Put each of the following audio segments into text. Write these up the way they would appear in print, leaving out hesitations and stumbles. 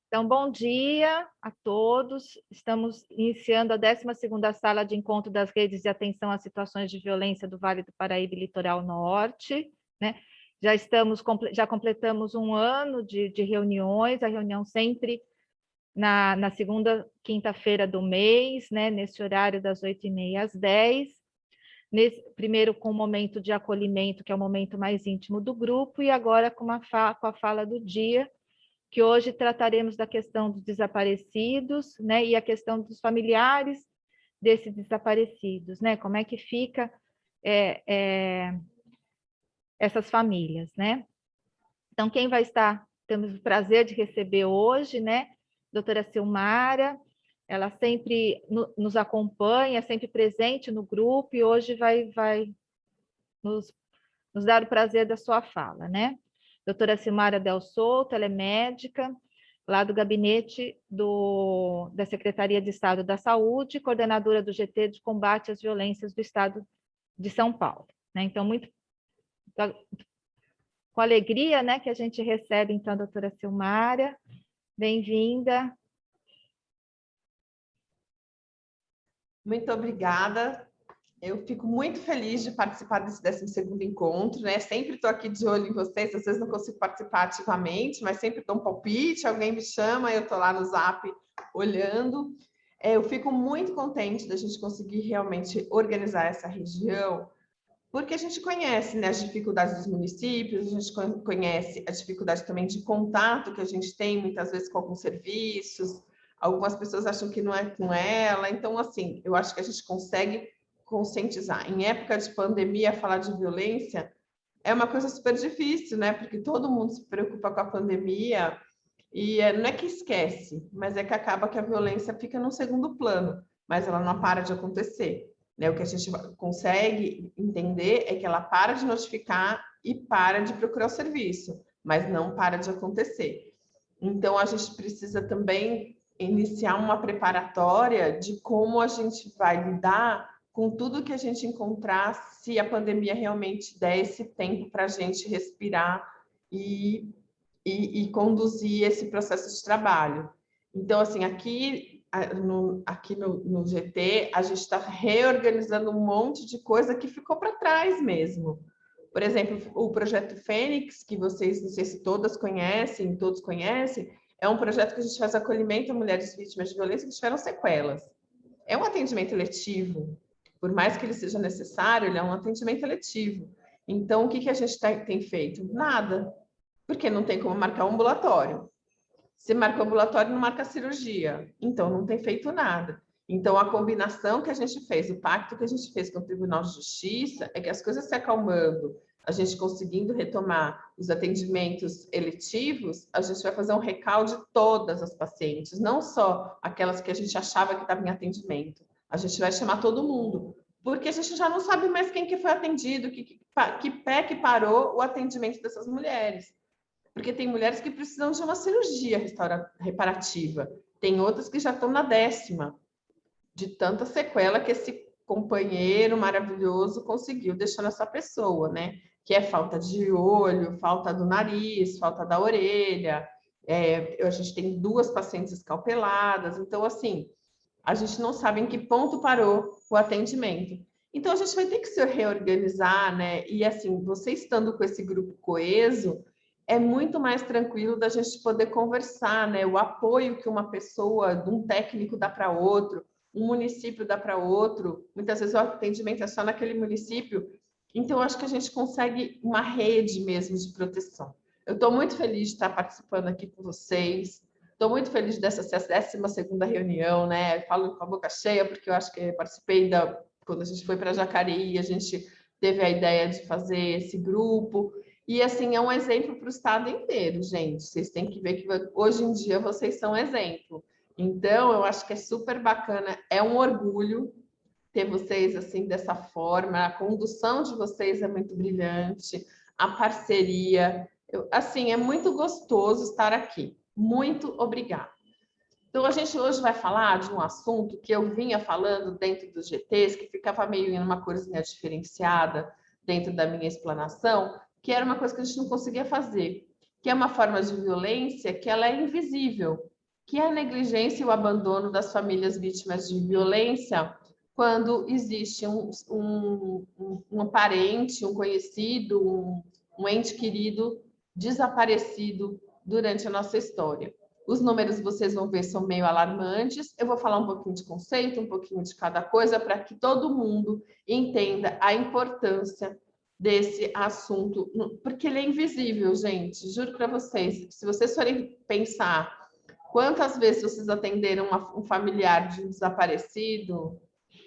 Então, bom dia a todos. Estamos iniciando a 12ª Sala de Encontro das Redes de Atenção às Situações de Violência do Vale do Paraíba e Litoral Norte, né? Já completamos um ano de reuniões, a reunião sempre na segunda quinta-feira do mês, né? Nesse horário das 8h30 às 10h. Primeiro com o momento de acolhimento, que é o momento mais íntimo do grupo, e agora com a fala do dia, que hoje trataremos da questão dos desaparecidos, né, e a questão dos familiares desses desaparecidos, né, como é que fica essas famílias, né. Então, quem vai estar, temos o prazer de receber hoje, né, doutora Silmara, ela sempre nos acompanha, sempre presente no grupo, e hoje vai nos dar o prazer da sua fala, né. Doutora Silmara Del Souto, ela é médica, lá do gabinete da Secretaria de Estado da Saúde, coordenadora do GT de Combate às Violências do Estado de São Paulo, né? Então, muito com alegria, né, que a gente recebe, então, a doutora Silmara. Bem-vinda. Muito obrigada. Eu fico muito feliz de participar desse 12º encontro, né? Sempre estou aqui de olho em vocês, às vezes não consigo participar ativamente, mas sempre dou um palpite, alguém me chama, eu estou lá no Zap olhando. Eu fico muito contente da gente conseguir realmente organizar essa região, porque a gente conhece, né, as dificuldades dos municípios, a gente conhece a dificuldade também de contato que a gente tem muitas vezes com alguns serviços, algumas pessoas acham que não é com ela, então, assim, eu acho que a gente consegue conscientizar. Em época de pandemia, falar de violência é uma coisa super difícil, né, porque todo mundo se preocupa com a pandemia e não é que esquece, mas é que acaba que a violência fica no segundo plano, mas ela não para de acontecer. Né? O que a gente consegue entender é que ela para de notificar e para de procurar o serviço, mas não para de acontecer. Então, a gente precisa também iniciar uma preparatória de como a gente vai lidar com tudo que a gente encontrar se a pandemia realmente der esse tempo para a gente respirar e conduzir esse processo de trabalho. Então, assim, aqui no GT, a gente está reorganizando um monte de coisa que ficou para trás mesmo. Por exemplo, o projeto Fênix, que vocês, não sei se todas conhecem, todos conhecem, é um projeto que a gente faz acolhimento a mulheres vítimas de violência que tiveram sequelas. É um atendimento eletivo. Por mais que ele seja necessário, ele é um atendimento eletivo. Então, o que a gente tem feito? Nada. Porque não tem como marcar um ambulatório. Se marca o ambulatório, não marca a cirurgia. Então, não tem feito nada. Então, a combinação que a gente fez, o pacto que a gente fez com o Tribunal de Justiça, é que as coisas se acalmando, a gente conseguindo retomar os atendimentos eletivos, a gente vai fazer um recal de todas as pacientes, não só aquelas que a gente achava que estavam em atendimento. A gente vai chamar todo mundo, porque a gente já não sabe mais quem que foi atendido, que pé que parou o atendimento dessas mulheres. Porque tem mulheres que precisam de uma cirurgia reparativa, tem outras que já estão na 10ª, de tanta sequela que esse companheiro maravilhoso conseguiu deixar nessa pessoa, né? Que é falta de olho, falta do nariz, falta da orelha. A gente tem 2 pacientes escalpeladas, então, assim, a gente não sabe em que ponto parou o atendimento. Então, a gente vai ter que se reorganizar, né? E, assim, você estando com esse grupo coeso, é muito mais tranquilo da gente poder conversar, né? O apoio que uma pessoa, de um técnico dá para outro, um município dá para outro, muitas vezes o atendimento é só naquele município. Então, acho que a gente consegue uma rede mesmo de proteção. Eu estou muito feliz de estar participando aqui com vocês. Estou muito feliz dessa 12ª reunião, né? Falo com a boca cheia, porque eu acho que participei quando a gente foi para Jacareí, a gente teve a ideia de fazer esse grupo. E, assim, é um exemplo para o estado inteiro, gente. Vocês têm que ver que hoje em dia vocês são exemplo. Então, eu acho que é super bacana, é um orgulho ter vocês assim dessa forma, a condução de vocês é muito brilhante, a parceria, assim, é muito gostoso estar aqui. Muito obrigada. Então, a gente hoje vai falar de um assunto que eu vinha falando dentro dos GTs, que ficava meio em uma corzinha diferenciada dentro da minha explanação, que era uma coisa que a gente não conseguia fazer, que é uma forma de violência que ela é invisível. que é a negligência e o abandono das famílias vítimas de violência quando existe um parente, um conhecido, um ente querido desaparecido durante a nossa história. Os números vocês vão ver são meio alarmantes. Eu vou falar um pouquinho de conceito, um pouquinho de cada coisa, para que todo mundo entenda a importância desse assunto, porque ele é invisível, gente. Juro para vocês, se vocês forem pensar quantas vezes vocês atenderam um familiar de um desaparecido,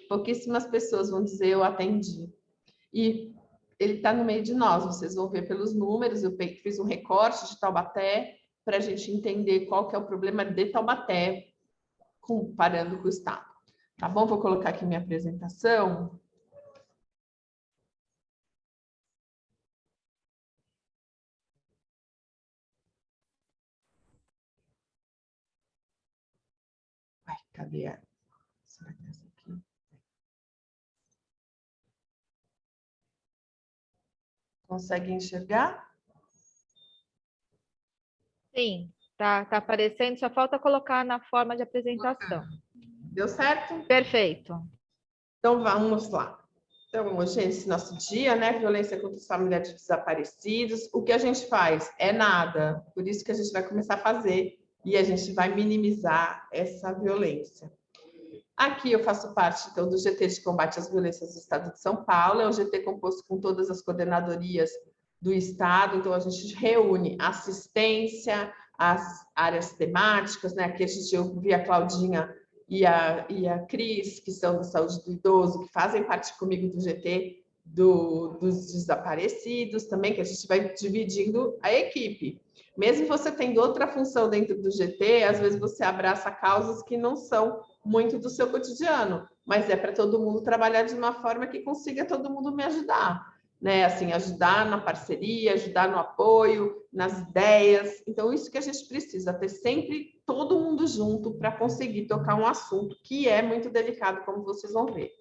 pouquíssimas pessoas vão dizer eu atendi. E ele está no meio de nós, vocês vão ver pelos números. Eu fiz um recorte de Taubaté para a gente entender qual que é o problema de Taubaté, comparando com o estado. Tá bom? Vou colocar aqui minha apresentação. Ai, cadê a... Será que é essa aqui? Consegue enxergar? Sim, tá aparecendo, só falta colocar na forma de apresentação. Deu certo? Perfeito. Então, vamos lá. Então, hoje é esse nosso dia, né? Violência contra os familiares de desaparecidos. O que a gente faz é nada. Por isso que a gente vai começar a fazer e a gente vai minimizar essa violência. Aqui eu faço parte, então, do GT de combate às violências do Estado de São Paulo. É um GT composto com todas as coordenadorias do Estado. Então, a gente reúne assistência, as áreas temáticas, né? Aqui a gente ouve a Claudinha e a Cris, que são da saúde do idoso, que fazem parte comigo do GT dos desaparecidos também, que a gente vai dividindo a equipe. Mesmo você tendo outra função dentro do GT, às vezes você abraça causas que não são muito do seu cotidiano, mas é para todo mundo trabalhar de uma forma que consiga todo mundo me ajudar, né? Assim, ajudar na parceria, ajudar no apoio, nas ideias. Então, isso que a gente precisa, ter sempre todo mundo junto para conseguir tocar um assunto que é muito delicado, como vocês vão ver.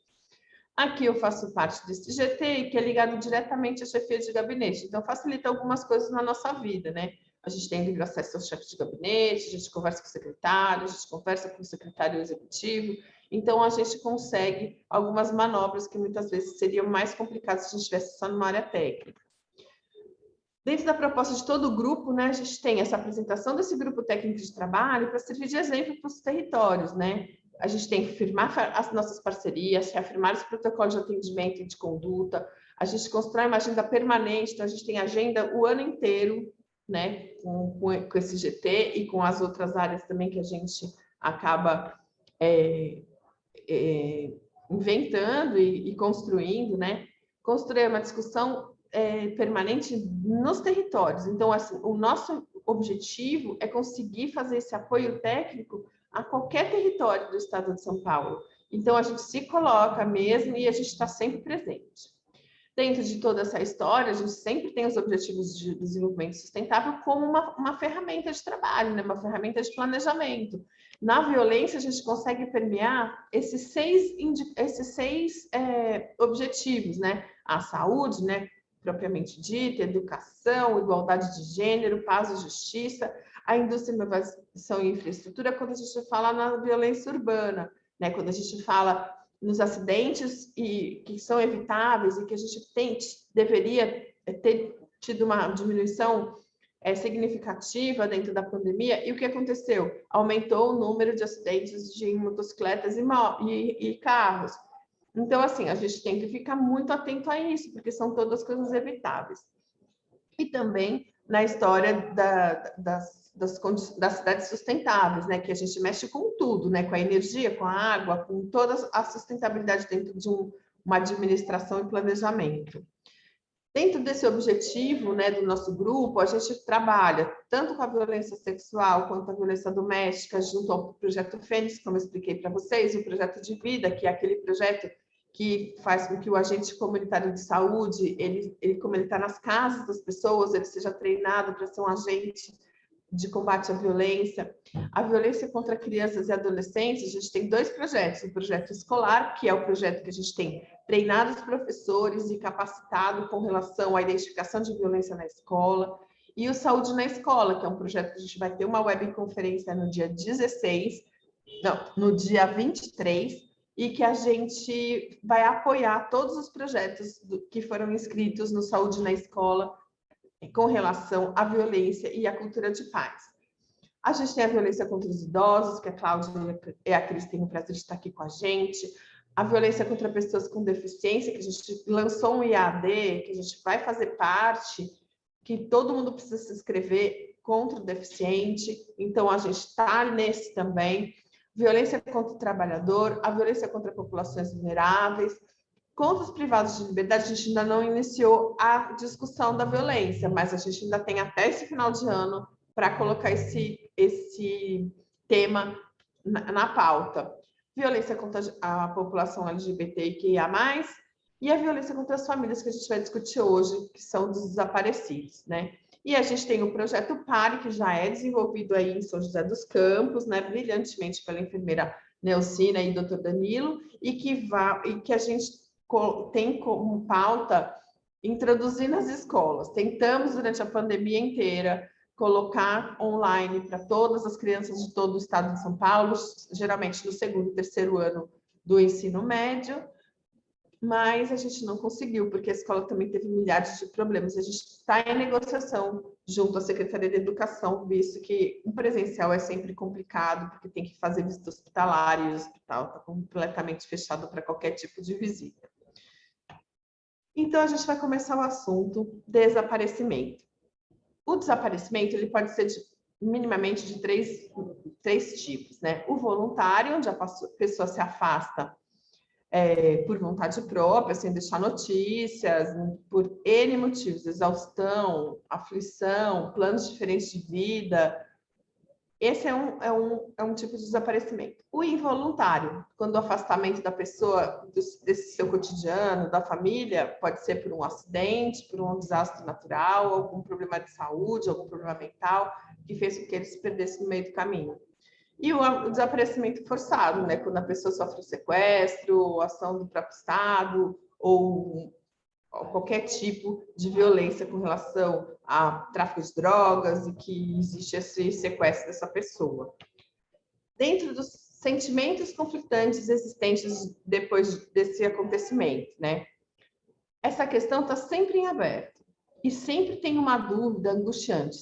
Aqui eu faço parte desse GT, que é ligado diretamente à chefia de gabinete. Então, facilita algumas coisas na nossa vida, né? A gente tem livre acesso ao chefe de gabinete, a gente conversa com o secretário, a gente conversa com o secretário executivo. Então, a gente consegue algumas manobras que muitas vezes seriam mais complicadas se a gente estivesse só numa área técnica. Dentro da proposta de todo o grupo, né, a gente tem essa apresentação desse grupo técnico de trabalho para servir de exemplo para os territórios, né? A gente tem que firmar as nossas parcerias, reafirmar os protocolos de atendimento e de conduta. A gente constrói uma agenda permanente, então a gente tem agenda o ano inteiro, né, com esse GT e com as outras áreas também que a gente acaba inventando e construindo, né? Construir uma discussão permanente nos territórios. Então, assim, o nosso objetivo é conseguir fazer esse apoio técnico a qualquer território do estado de São Paulo. Então, a gente se coloca mesmo e a gente está sempre presente. Dentro de toda essa história, a gente sempre tem os objetivos de desenvolvimento sustentável como uma ferramenta de trabalho, né? Uma ferramenta de planejamento. Na violência, a gente consegue permear esses seis objetivos, né? A saúde, né? Propriamente dita, educação, igualdade de gênero, paz e justiça, a indústria, inovação e infraestrutura, quando a gente fala na violência urbana, né? Quando a gente fala nos acidentes e que são evitáveis e que a gente deveria ter tido uma diminuição significativa dentro da pandemia. E o que aconteceu? Aumentou o número de acidentes de motocicletas e carros. Então, assim, a gente tem que ficar muito atento a isso, porque são todas coisas evitáveis. E também na história das cidades sustentáveis, né? Que a gente mexe com tudo, né? Com a energia, com a água, com toda a sustentabilidade dentro de uma administração e planejamento. Dentro desse objetivo, né, do nosso grupo, a gente trabalha tanto com a violência sexual quanto a violência doméstica, junto ao projeto Fênix, como eu expliquei para vocês, o projeto de vida, que é aquele projeto que faz com que o agente comunitário de saúde, como ele está nas casas das pessoas, ele seja treinado para ser um agente de combate à violência. A violência contra crianças e adolescentes, a gente tem dois projetos. O projeto escolar, que é o projeto que a gente tem treinado os professores e capacitado com relação à identificação de violência na escola. e o Saúde na Escola, que é um projeto que a gente vai ter uma webconferência no dia 16, não, no dia 23, e que a gente vai apoiar todos os projetos que foram inscritos no Saúde na Escola com relação à violência e à cultura de paz. A gente tem a violência contra os idosos, que a Cláudia e a Cris têm o prazer de estar aqui com a gente. A violência contra pessoas com deficiência, que a gente lançou um IAD, que a gente vai fazer parte, que todo mundo precisa se inscrever contra o deficiente. Então, a gente está nesse também. Violência contra o trabalhador, a violência contra populações vulneráveis, contra os privados de liberdade. A gente ainda não iniciou a discussão da violência, mas a gente ainda tem até esse final de ano para colocar esse tema na pauta. Violência contra a população LGBTQIA+, e a violência contra as famílias, que a gente vai discutir hoje, que são dos desaparecidos, né? E a gente tem o projeto PARE, que já é desenvolvido aí em São José dos Campos, né, brilhantemente pela enfermeira Neucina e doutor Danilo, e que a gente tem como pauta introduzir nas escolas. Tentamos, durante a pandemia inteira, colocar online para todas as crianças de todo o estado de São Paulo, geralmente no segundo e terceiro ano do ensino médio, mas a gente não conseguiu, porque a escola também teve milhares de problemas. A gente está em negociação junto à Secretaria de Educação, visto que o presencial é sempre complicado, porque tem que fazer visita hospitalar, e o hospital está completamente fechado para qualquer tipo de visita. Então, a gente vai começar o assunto desaparecimento. O desaparecimento ele pode ser minimamente de três tipos, né? O voluntário, onde a pessoa se afasta por vontade própria, sem deixar notícias, por N motivos, exaustão, aflição, planos diferentes de vida. Esse é um tipo de desaparecimento. O involuntário, quando o afastamento da pessoa desse seu cotidiano, da família, pode ser por um acidente, por um desastre natural, algum problema de saúde, algum problema mental, que fez com que ele se perdesse no meio do caminho. E o desaparecimento forçado, né? Quando a pessoa sofre um sequestro, ação do próprio Estado, ou qualquer tipo de violência com relação a tráfico de drogas e que existe esse sequestro dessa pessoa. Dentro dos sentimentos conflitantes existentes depois desse acontecimento, né? Essa questão está sempre em aberto e sempre tem uma dúvida angustiante.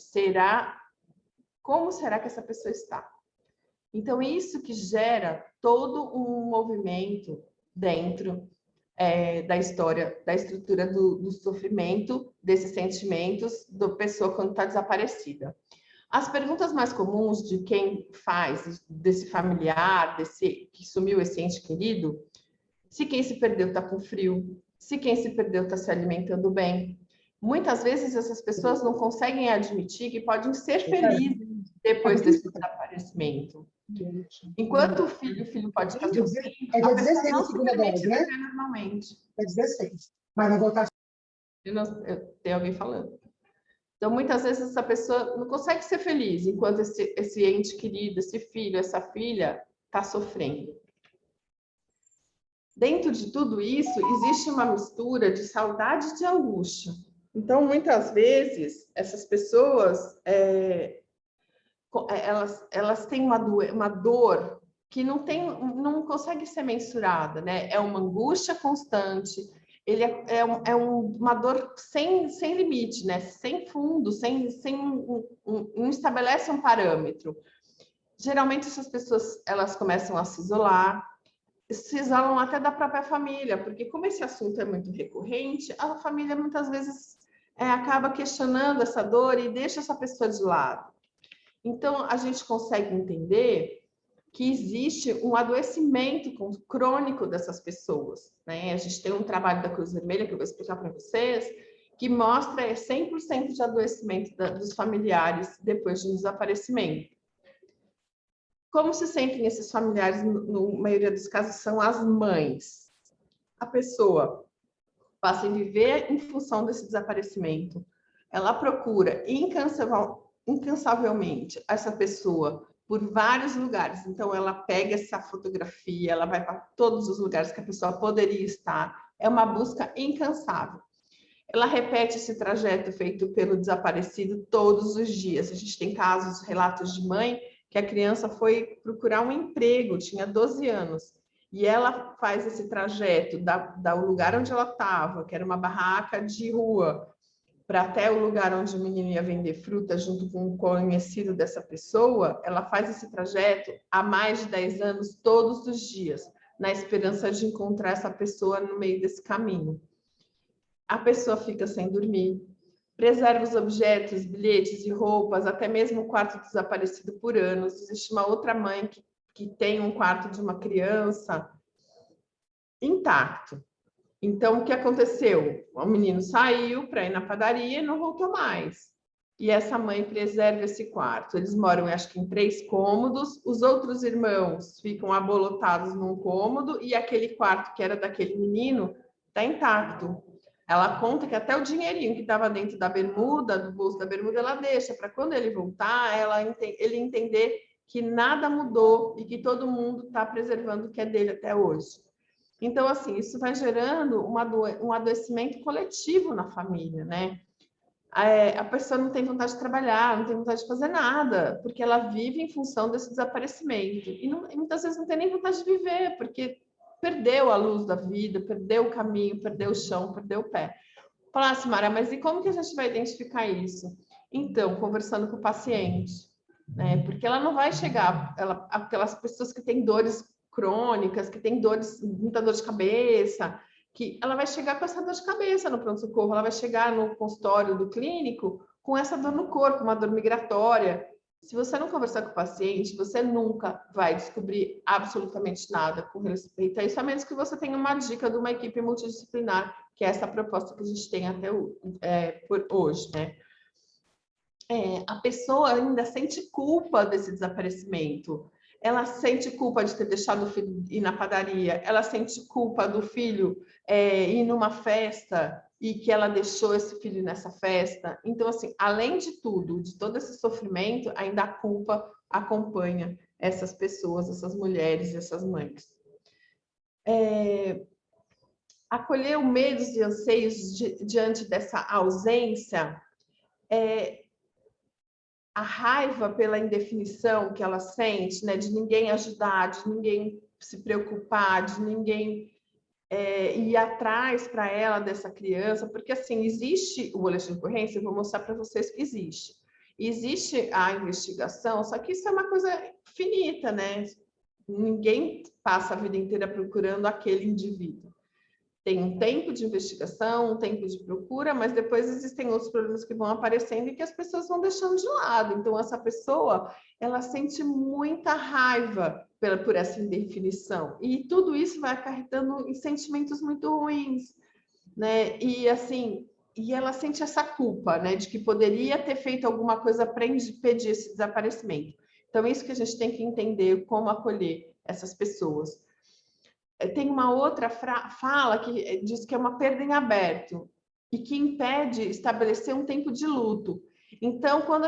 Como será que essa pessoa está? Então, isso que gera todo um movimento dentro da história, da estrutura do sofrimento, desses sentimentos, da pessoa quando está desaparecida. As perguntas mais comuns de quem faz, desse familiar, que sumiu esse ente querido, se quem se perdeu está com frio, se quem se perdeu está se alimentando bem. Muitas vezes essas pessoas não conseguem admitir que podem ser felizes depois desse desaparecimento. Enquanto o filho pode estar sofrendo, é dia 16 não a segunda dose, né? normalmente. É 16. Mas vai voltar. Tem alguém falando. Então, muitas vezes essa pessoa não consegue ser feliz enquanto esse ente querido, esse filho, essa filha está sofrendo. Dentro de tudo isso, existe uma mistura de saudade e de angústia. Então, muitas vezes, essas pessoas elas têm uma dor que não consegue ser mensurada, né? É uma angústia constante, ele uma dor sem limite, né? Sem fundo, não estabelece um parâmetro. Geralmente essas pessoas elas começam a se isolam até da própria família, porque como esse assunto é muito recorrente, a família muitas vezes acaba questionando essa dor e deixa essa pessoa de lado. Então, a gente consegue entender que existe um adoecimento crônico dessas pessoas, né? A gente tem um trabalho da Cruz Vermelha, que eu vou explicar para vocês, que mostra 100% de adoecimento dos familiares depois de um desaparecimento. Como se sentem esses familiares, na maioria dos casos, são as mães. A pessoa passa a viver em função desse desaparecimento. Ela procura incansavelmente essa pessoa por vários lugares. Então, ela pega essa fotografia, ela vai para todos os lugares que a pessoa poderia estar. É uma busca incansável. ela repete esse trajeto feito pelo desaparecido todos os dias. A gente tem casos, relatos de mãe, que a criança foi procurar um emprego, tinha 12 anos, e ela faz esse trajeto do lugar onde ela estava, que era uma barraca de rua, para até o lugar onde o menino ia vender fruta junto com um conhecido dessa pessoa. Ela faz esse trajeto há mais de 10 anos, todos os dias, na esperança de encontrar essa pessoa no meio desse caminho. A pessoa fica sem dormir, preserva os objetos, bilhetes e roupas, até mesmo o quarto desaparecido por anos. Existe uma outra mãe que tem um quarto de uma criança intacto. Então, o que aconteceu? O menino saiu para ir na padaria e não voltou mais. E essa mãe preserva esse quarto. Eles moram, acho que, em 3 cômodos. Os outros irmãos ficam abolotados num cômodo e aquele quarto que era daquele menino está intacto. Ela conta que até o dinheirinho que estava dentro da bermuda, do bolso da bermuda, ela deixa para quando ele voltar, ele entender que nada mudou e que todo mundo está preservando o que é dele até hoje. Então, assim, isso vai gerando um adoecimento coletivo na família, né? A pessoa não tem vontade de trabalhar, não tem vontade de fazer nada, porque ela vive em função desse desaparecimento. E muitas vezes não tem nem vontade de viver, porque perdeu a luz da vida, perdeu o caminho, perdeu o chão, perdeu o pé. Falar assim, Mara, mas e como que a gente vai identificar isso? Então, conversando com o paciente, né? Porque ela não vai chegar, aquelas pessoas que têm dores crônicas, que têm muita dor de cabeça, que ela vai chegar com essa dor de cabeça no pronto-socorro, ela vai chegar no consultório do clínico com essa dor no corpo, uma dor migratória. Se você não conversar com o paciente, você nunca vai descobrir absolutamente nada com respeito a isso, a menos que você tenha uma dica de uma equipe multidisciplinar, que é essa proposta que a gente tem até por hoje, né? A pessoa ainda sente culpa desse desaparecimento. Ela sente culpa de ter deixado o filho ir na padaria, ela sente culpa do filho ir numa festa e que ela deixou esse filho nessa festa. Então, assim, além de tudo, de todo esse sofrimento, ainda a culpa acompanha essas pessoas, essas mulheres, essas mães. Acolher os medos e anseios diante dessa ausência, a raiva pela indefinição que ela sente, né, de ninguém ajudar, de ninguém se preocupar, de ninguém ir atrás para ela dessa criança, porque assim, existe o boletim de ocorrência, eu vou mostrar para vocês que existe. Existe a investigação, só que isso é uma coisa finita, né? Ninguém passa a vida inteira procurando aquele indivíduo. Tem um tempo de investigação, um tempo de procura, mas depois existem outros problemas que vão aparecendo e que as pessoas vão deixando de lado. Então, essa pessoa, ela sente muita raiva por essa indefinição. E tudo isso vai acarretando em sentimentos muito ruins, né? E, assim, ela sente essa culpa, né? De que poderia ter feito alguma coisa para impedir esse desaparecimento. Então, isso que a gente tem que entender, como acolher essas pessoas. Tem uma outra fala que diz que é uma perda em aberto e que impede estabelecer um tempo de luto. Então, quando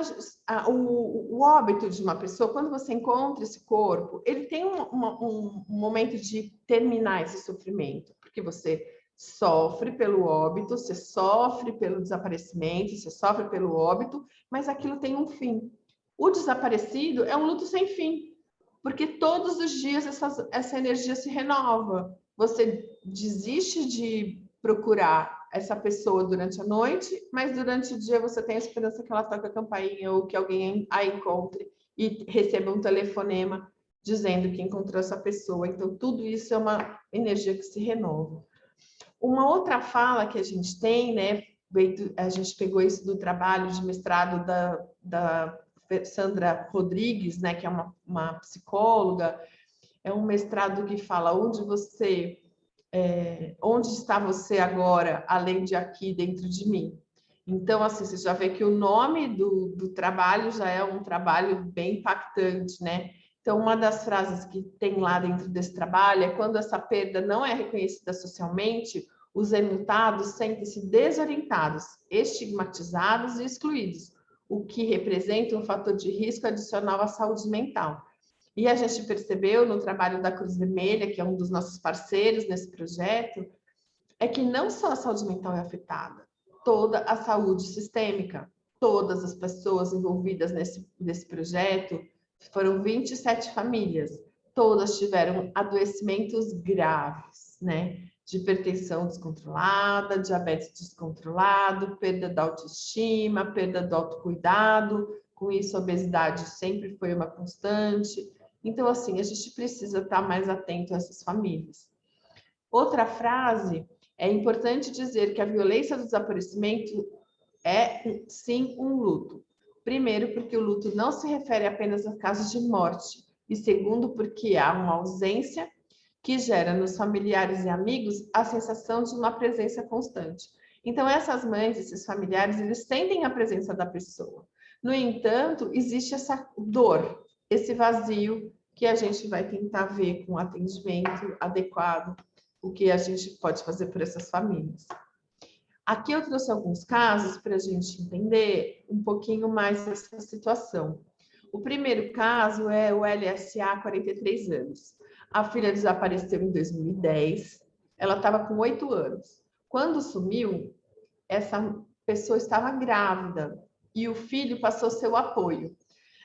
o óbito de uma pessoa, quando você encontra esse corpo, ele tem um momento de terminar esse sofrimento, porque você sofre pelo óbito, você sofre pelo desaparecimento, você sofre pelo óbito, mas aquilo tem um fim. O desaparecido é um luto sem fim, porque todos os dias essa energia se renova. Você desiste de procurar essa pessoa durante a noite, mas durante o dia você tem a esperança que ela toque a campainha ou que alguém a encontre e receba um telefonema dizendo que encontrou essa pessoa. Então, tudo isso é uma energia que se renova. Uma outra fala que a gente tem, né? A gente pegou isso do trabalho de mestrado da Sandra Rodrigues, né, que é uma psicóloga, é um mestrado que fala onde está você agora, além de aqui dentro de mim. Então, assim, você já vê que o nome do trabalho já é um trabalho bem impactante, né? Então, uma das frases que tem lá dentro desse trabalho é: quando essa perda não é reconhecida socialmente, os enlutados sentem-se desorientados, estigmatizados e excluídos, o que representa um fator de risco adicional à saúde mental. E a gente percebeu no trabalho da Cruz Vermelha, que é um dos nossos parceiros nesse projeto, é que não só a saúde mental é afetada, toda a saúde sistêmica. Todas as pessoas envolvidas nesse projeto, foram 27 famílias, todas tiveram adoecimentos graves, né? De hipertensão descontrolada, diabetes descontrolado, perda da autoestima, perda do autocuidado, com isso a obesidade sempre foi uma constante. Então, assim, a gente precisa estar mais atento a essas famílias. Outra frase, é importante dizer que a violência do desaparecimento é, sim, um luto. Primeiro, porque o luto não se refere apenas a casos de morte, e segundo, porque há uma ausência que gera nos familiares e amigos a sensação de uma presença constante. Então, essas mães, esses familiares, eles sentem a presença da pessoa. No entanto, existe essa dor, esse vazio que a gente vai tentar ver com atendimento adequado, o que a gente pode fazer por essas famílias. Aqui eu trouxe alguns casos para a gente entender um pouquinho mais essa situação. O primeiro caso é o LSA, 43 anos. A filha desapareceu em 2010, ela estava com 8 anos. Quando sumiu, essa pessoa estava grávida e o filho passou seu apoio.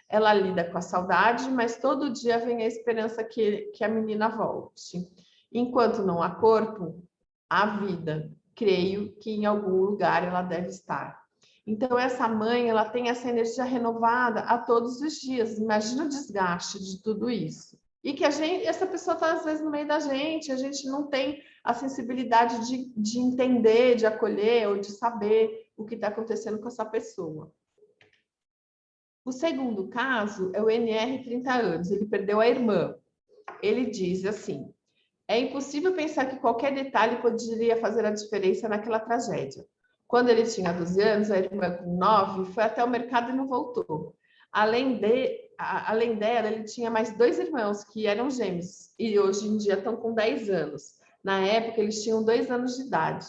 Ela lida com a saudade, mas todo dia vem a esperança que a menina volte. Enquanto não há corpo, há vida. Creio que em algum lugar ela deve estar. Então, essa mãe, ela tem essa energia renovada a todos os dias. Imagina o desgaste de tudo isso. E que essa pessoa está, às vezes, no meio da gente, a gente não tem a sensibilidade de entender, de acolher ou de saber o que está acontecendo com essa pessoa. O segundo caso é o NR, 30 anos. Ele perdeu a irmã. Ele diz assim: é impossível pensar que qualquer detalhe poderia fazer a diferença naquela tragédia. Quando ele tinha 12 anos, a irmã com 9 foi até o mercado e não voltou. Além dela, ele tinha mais 2 irmãos que eram gêmeos e hoje em dia estão com 10 anos. Na época, eles tinham 2 anos de idade.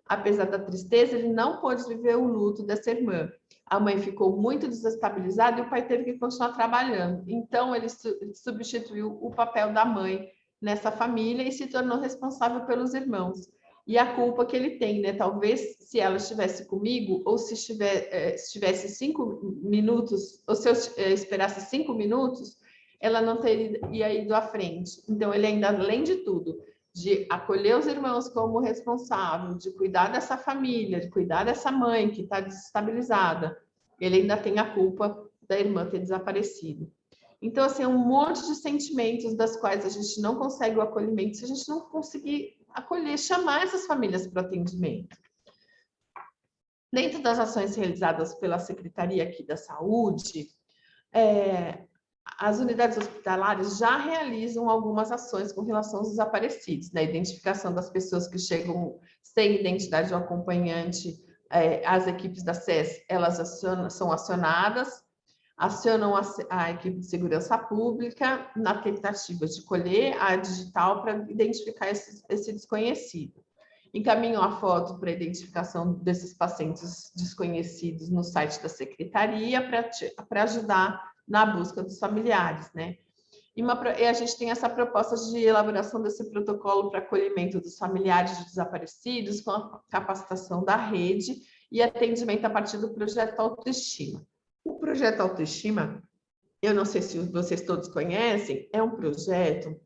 Apesar da tristeza, ele não pôde viver o luto dessa irmã. A mãe ficou muito desestabilizada e o pai teve que continuar trabalhando. Então, ele substituiu o papel da mãe nessa família e se tornou responsável pelos irmãos. E a culpa que ele tem, né? Talvez se ela estivesse comigo, ou se estivesse 5 minutos, ou se eu esperasse 5 minutos, ela não teria ido à frente. Então, ele ainda, além de tudo, de acolher os irmãos como responsável, de cuidar dessa família, de cuidar dessa mãe que está desestabilizada, ele ainda tem a culpa da irmã ter desaparecido. Então, assim, é um monte de sentimentos das quais a gente não consegue o acolhimento se a gente não conseguir acolher, chamar essas famílias para o atendimento. Dentro das ações realizadas pela Secretaria aqui da Saúde, as unidades hospitalares já realizam algumas ações com relação aos desaparecidos, né? Identificação das pessoas que chegam sem identidade do acompanhante, as equipes da SES, elas são acionadas, acionam a equipe de segurança pública na tentativa de colher a digital para identificar esse desconhecido. Encaminham a foto para a identificação desses pacientes desconhecidos no site da secretaria para ajudar na busca dos familiares, né? E a gente tem essa proposta de elaboração desse protocolo para acolhimento dos familiares de desaparecidos com a capacitação da rede e atendimento a partir do projeto Autoestima. O projeto Autoestima, eu não sei se vocês todos conhecem, é um projeto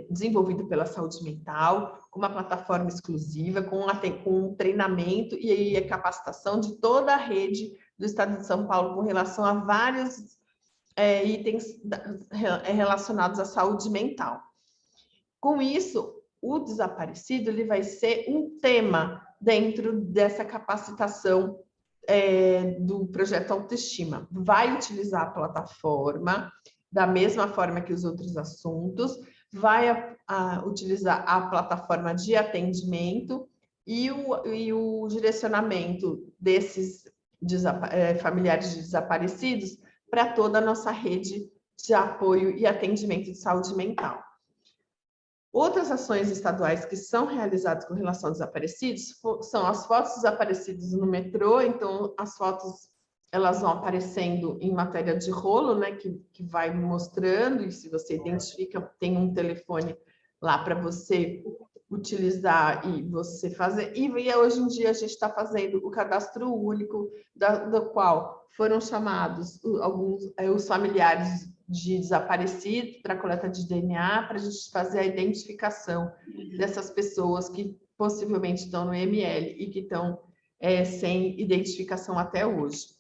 desenvolvido pela Saúde Mental, com uma plataforma exclusiva, com um treinamento e a capacitação de toda a rede do Estado de São Paulo com relação a vários itens relacionados à saúde mental. Com isso, o desaparecido ele vai ser um tema dentro dessa capacitação do projeto Autoestima. Vai utilizar a plataforma da mesma forma que os outros assuntos, vai utilizar a plataforma de atendimento e o direcionamento desses familiares de desaparecidos para toda a nossa rede de apoio e atendimento de saúde mental. Outras ações estaduais que são realizadas com relação aos desaparecidos são as fotos dos desaparecidos no metrô. Então, as fotos elas vão aparecendo em matéria de rolo, né, que vai mostrando, e se você identifica, tem um telefone lá para você utilizar e você fazer. E hoje em dia a gente está fazendo o cadastro único, do qual foram chamados os familiares de desaparecidos para coleta de DNA, para a gente fazer a identificação dessas pessoas que possivelmente estão no ML e que estão sem identificação até hoje.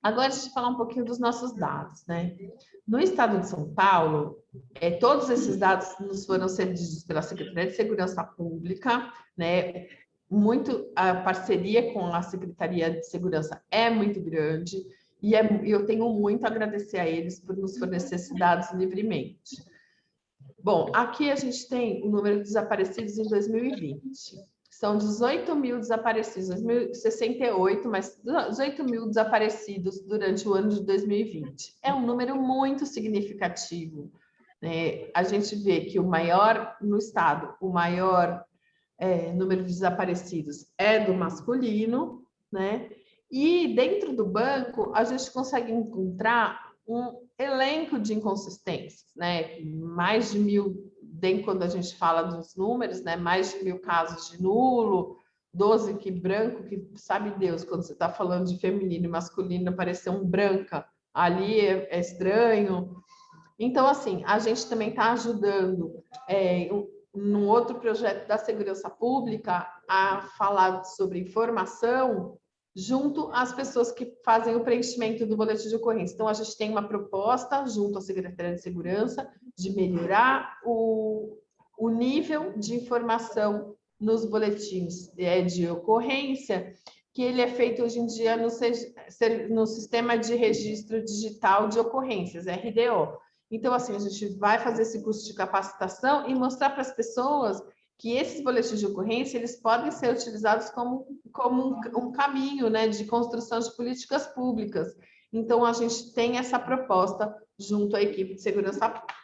Agora, deixa eu falar um pouquinho dos nossos dados, né? No estado de São Paulo, todos esses dados nos foram cedidos pela Secretaria de Segurança Pública, né? A parceria com a Secretaria de Segurança é muito grande e eu tenho muito a agradecer a eles por nos fornecer esses dados livremente. Bom, aqui a gente tem o número de desaparecidos em 2020. São 18 mil desaparecidos, 2068, mas 18 mil desaparecidos durante o ano de 2020. É um número muito significativo, né? A gente vê que no estado, o maior número de desaparecidos é do masculino, né? E dentro do banco, a gente consegue encontrar um elenco de inconsistências, né? Mais de 1000, quando a gente fala dos números, né? Mais de 1000 casos de nulo, 12 que branco, que sabe Deus, quando você está falando de feminino e masculino, aparecer um branca ali é estranho. Então, assim, a gente também está ajudando num outro projeto da segurança pública a falar sobre informação junto às pessoas que fazem o preenchimento do boletim de ocorrência. Então, a gente tem uma proposta junto à Secretaria de Segurança de melhorar o nível de informação nos boletins de ocorrência, que ele é feito hoje em dia no Sistema de Registro Digital de Ocorrências, RDO. Então, assim, a gente vai fazer esse curso de capacitação e mostrar para as pessoas que esses boletins de ocorrência eles podem ser utilizados como um caminho, né, de construção de políticas públicas. Então, a gente tem essa proposta junto à equipe de segurança pública.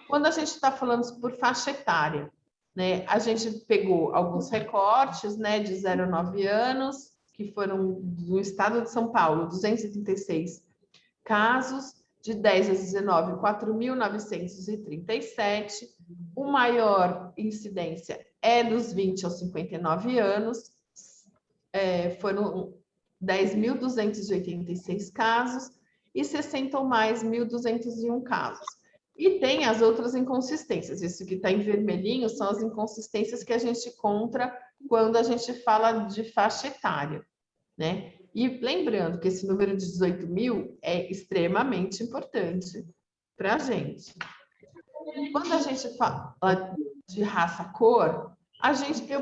Quando a gente está falando por faixa etária, né, a gente pegou alguns recortes, né, de 0 a 9 anos, que foram do estado de São Paulo, 236 casos, de 10 a 19, 4.937. O maior incidência é dos 20 aos 59 anos, foram 10.286 casos, e 60 ou mais, 1.201 casos. E tem as outras inconsistências. Isso que está em vermelhinho são as inconsistências que a gente encontra quando a gente fala de faixa etária, né? E lembrando que esse número de 18 mil é extremamente importante para a gente. Quando a gente fala de raça-cor,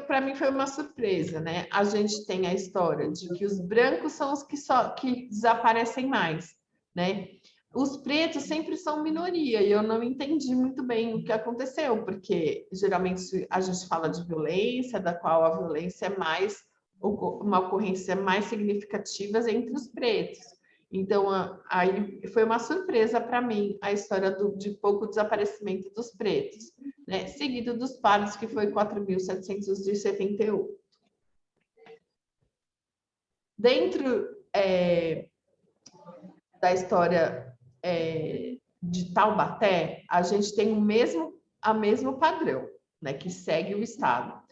para mim foi uma surpresa, né? A gente tem a história de que os brancos são os que desaparecem mais, né? Os pretos sempre são minoria, e eu não entendi muito bem o que aconteceu, porque geralmente a gente fala de violência, da qual a violência é uma ocorrência mais significativa entre os pretos. Então, aí foi uma surpresa para mim a história de pouco desaparecimento dos pretos, né? Seguido dos pardos, que foi 4.778. Dentro da história de Taubaté, a gente tem o mesmo padrão, né, que segue o estado.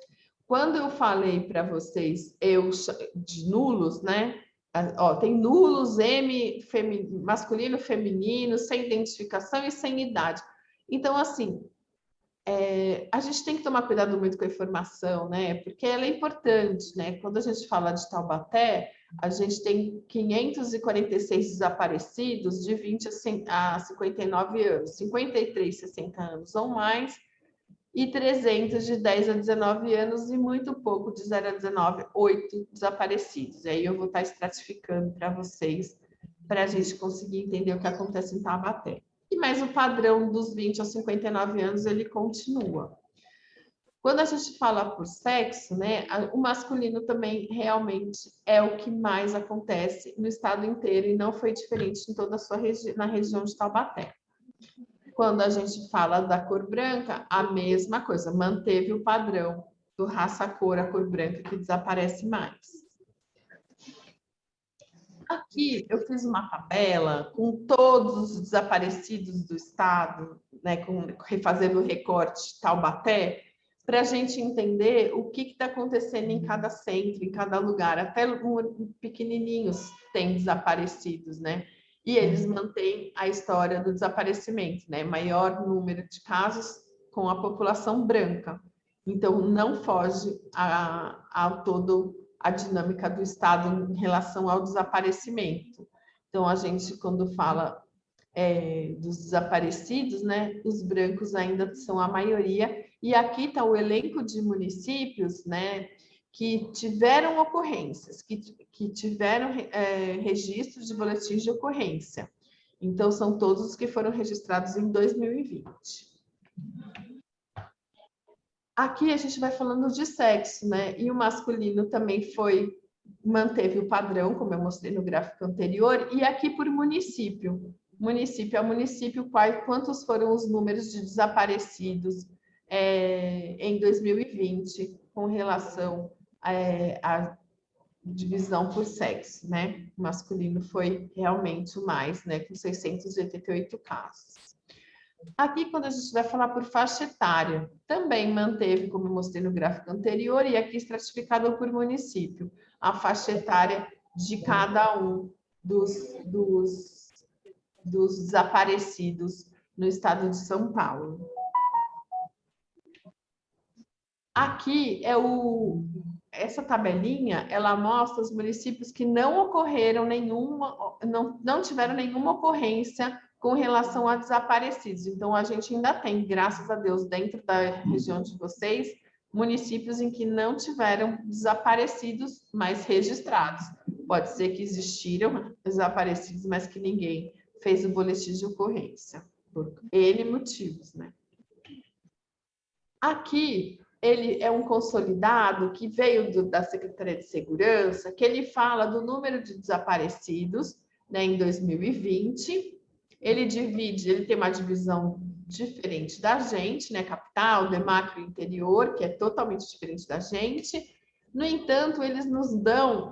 Quando eu falei para vocês de nulos, né? Tem nulos, masculino, feminino, sem identificação e sem idade. Então, assim, a gente tem que tomar cuidado muito com a informação, né? Porque ela é importante, né? Quando a gente fala de Taubaté, a gente tem 546 desaparecidos de 20 a 59 anos, 53, 60 anos ou mais, e 300 de 10 a 19 anos e muito pouco de 0 a 19, 8 desaparecidos. E aí eu vou estar estratificando para vocês, para a gente conseguir entender o que acontece em Taubaté. E mais o padrão dos 20 aos 59 anos, ele continua. Quando a gente fala por sexo, né, o masculino também realmente é o que mais acontece no estado inteiro e não foi diferente em toda a na região de Taubaté. Quando a gente fala da cor branca, a mesma coisa, manteve o padrão do raça-cor, a cor branca, que desaparece mais. Aqui eu fiz uma tabela com todos os desaparecidos do estado, né, fazendo o recorte Taubaté, para a gente entender o que está acontecendo em cada centro, em cada lugar. Até pequenininhos têm desaparecidos, né? E eles mantêm a história do desaparecimento, né? Maior número de casos com a população branca. Então, não foge a todo a dinâmica do Estado em relação ao desaparecimento. Então, a gente, quando fala dos desaparecidos, né, os brancos ainda são a maioria, e aqui está o elenco de municípios, né, que tiveram ocorrências, que tiveram registros de boletins de ocorrência. Então, são todos os que foram registrados em 2020. Aqui a gente vai falando de sexo, né? E o masculino também manteve o padrão, como eu mostrei no gráfico anterior, e aqui por município. Município a município, quantos foram os números de desaparecidos em 2020 com relação à divisão por sexo, né? O masculino foi realmente o mais, né? Com 688 casos. Aqui, quando a gente vai falar por faixa etária, também manteve, como eu mostrei no gráfico anterior, e aqui estratificado por município, a faixa etária de cada um dos desaparecidos no estado de São Paulo. Aqui essa tabelinha, ela mostra os municípios que não ocorreram não tiveram nenhuma ocorrência com relação a desaparecidos. Então, a gente ainda tem, graças a Deus, dentro da região de vocês, municípios em que não tiveram desaparecidos, mas registrados. Pode ser que existiram desaparecidos, mas que ninguém fez o boletim de ocorrência, por N motivos, né? Aqui, ele é um consolidado que veio da Secretaria de Segurança, que ele fala do número de desaparecidos, né, em 2020. Ele tem uma divisão diferente da gente, né, capital, demacro e interior, que é totalmente diferente da gente. No entanto, eles nos dão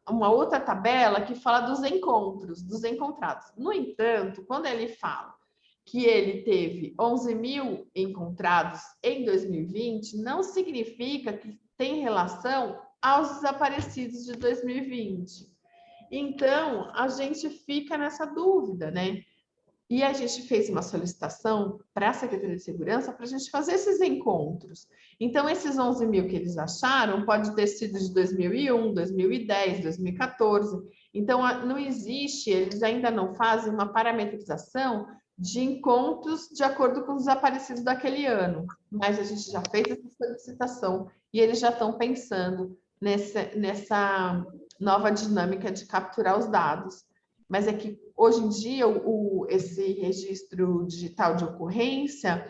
uma outra tabela que fala dos encontrados. No entanto, quando ele fala que ele teve 11 mil encontrados em 2020, não significa que tem relação aos desaparecidos de 2020. Então, a gente fica nessa dúvida, né? E a gente fez uma solicitação para a Secretaria de Segurança para a gente fazer esses encontros. Então, esses 11 mil que eles acharam pode ter sido de 2001, 2010, 2014. Então, não existe, eles ainda não fazem uma parametrização de encontros de acordo com os desaparecidos daquele ano. Mas a gente já fez essa solicitação e eles já estão pensando nessa nova dinâmica de capturar os dados. Mas é que hoje em dia esse registro digital de ocorrência,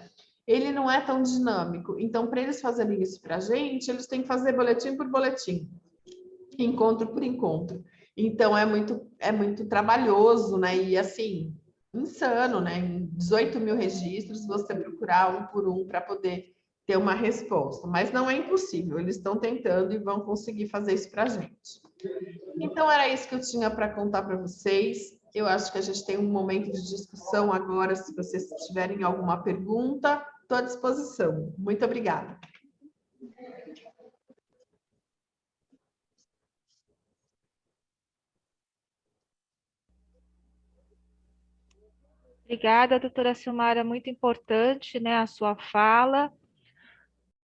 ele não é tão dinâmico. Então, para eles fazerem isso para a gente, eles têm que fazer boletim por boletim, encontro por encontro. Então, é muito trabalhoso, né? E assim, insano, né? Em 18 mil registros, você procurar um por um para poder ter uma resposta. Mas não é impossível, eles estão tentando e vão conseguir fazer isso para a gente. Então, era isso que eu tinha para contar para vocês. Eu acho que a gente tem um momento de discussão agora. Se vocês tiverem alguma pergunta, estou à disposição. Muito obrigada. Obrigada, doutora Silmara, muito importante, né, a sua fala,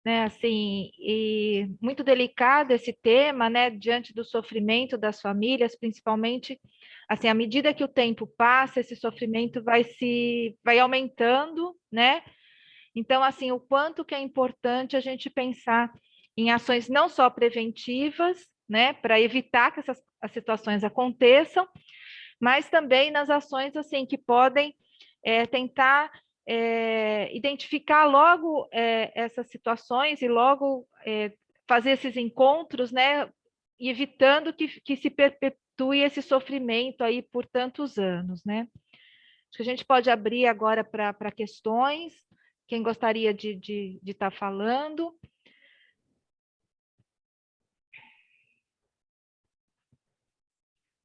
né, assim, e muito delicado esse tema, né, diante do sofrimento das famílias, principalmente, assim, à medida que o tempo passa, esse sofrimento vai aumentando, né, então, assim, o quanto que é importante a gente pensar em ações não só preventivas, né, para evitar que as situações aconteçam, mas também nas ações, assim, que podem tentar identificar logo essas situações e logo fazer esses encontros, né, e evitando que se perpetue esse sofrimento aí por tantos anos, né? Acho que a gente pode abrir agora para questões. Quem gostaria de estar falando?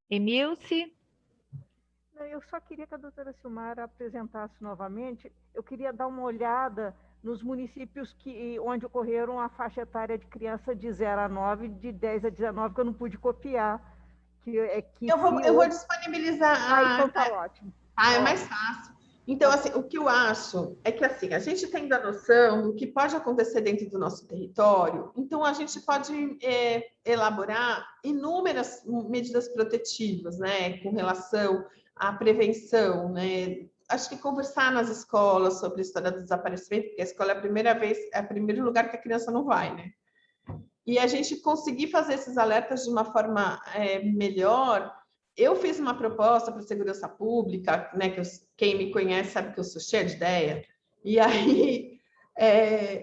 Emilce? Eu só queria que a doutora Silmara apresentasse novamente. Eu queria dar uma olhada nos municípios onde ocorreram a faixa etária de criança de 0 a 9, de 10 a 19, que eu não pude copiar. Eu vou disponibilizar. Então tá ótimo. É mais fácil. Então, assim, o que eu acho é que assim, a gente tem da noção do que pode acontecer dentro do nosso território, então a gente pode elaborar inúmeras medidas protetivas, né, com relação à prevenção, né? Acho que conversar nas escolas sobre a história do desaparecimento, porque a escola é o primeiro lugar que a criança não vai, né? E a gente conseguir fazer esses alertas de uma forma melhor. Eu fiz uma proposta para a segurança pública, né? Quem me conhece sabe que eu sou cheia de ideia. E aí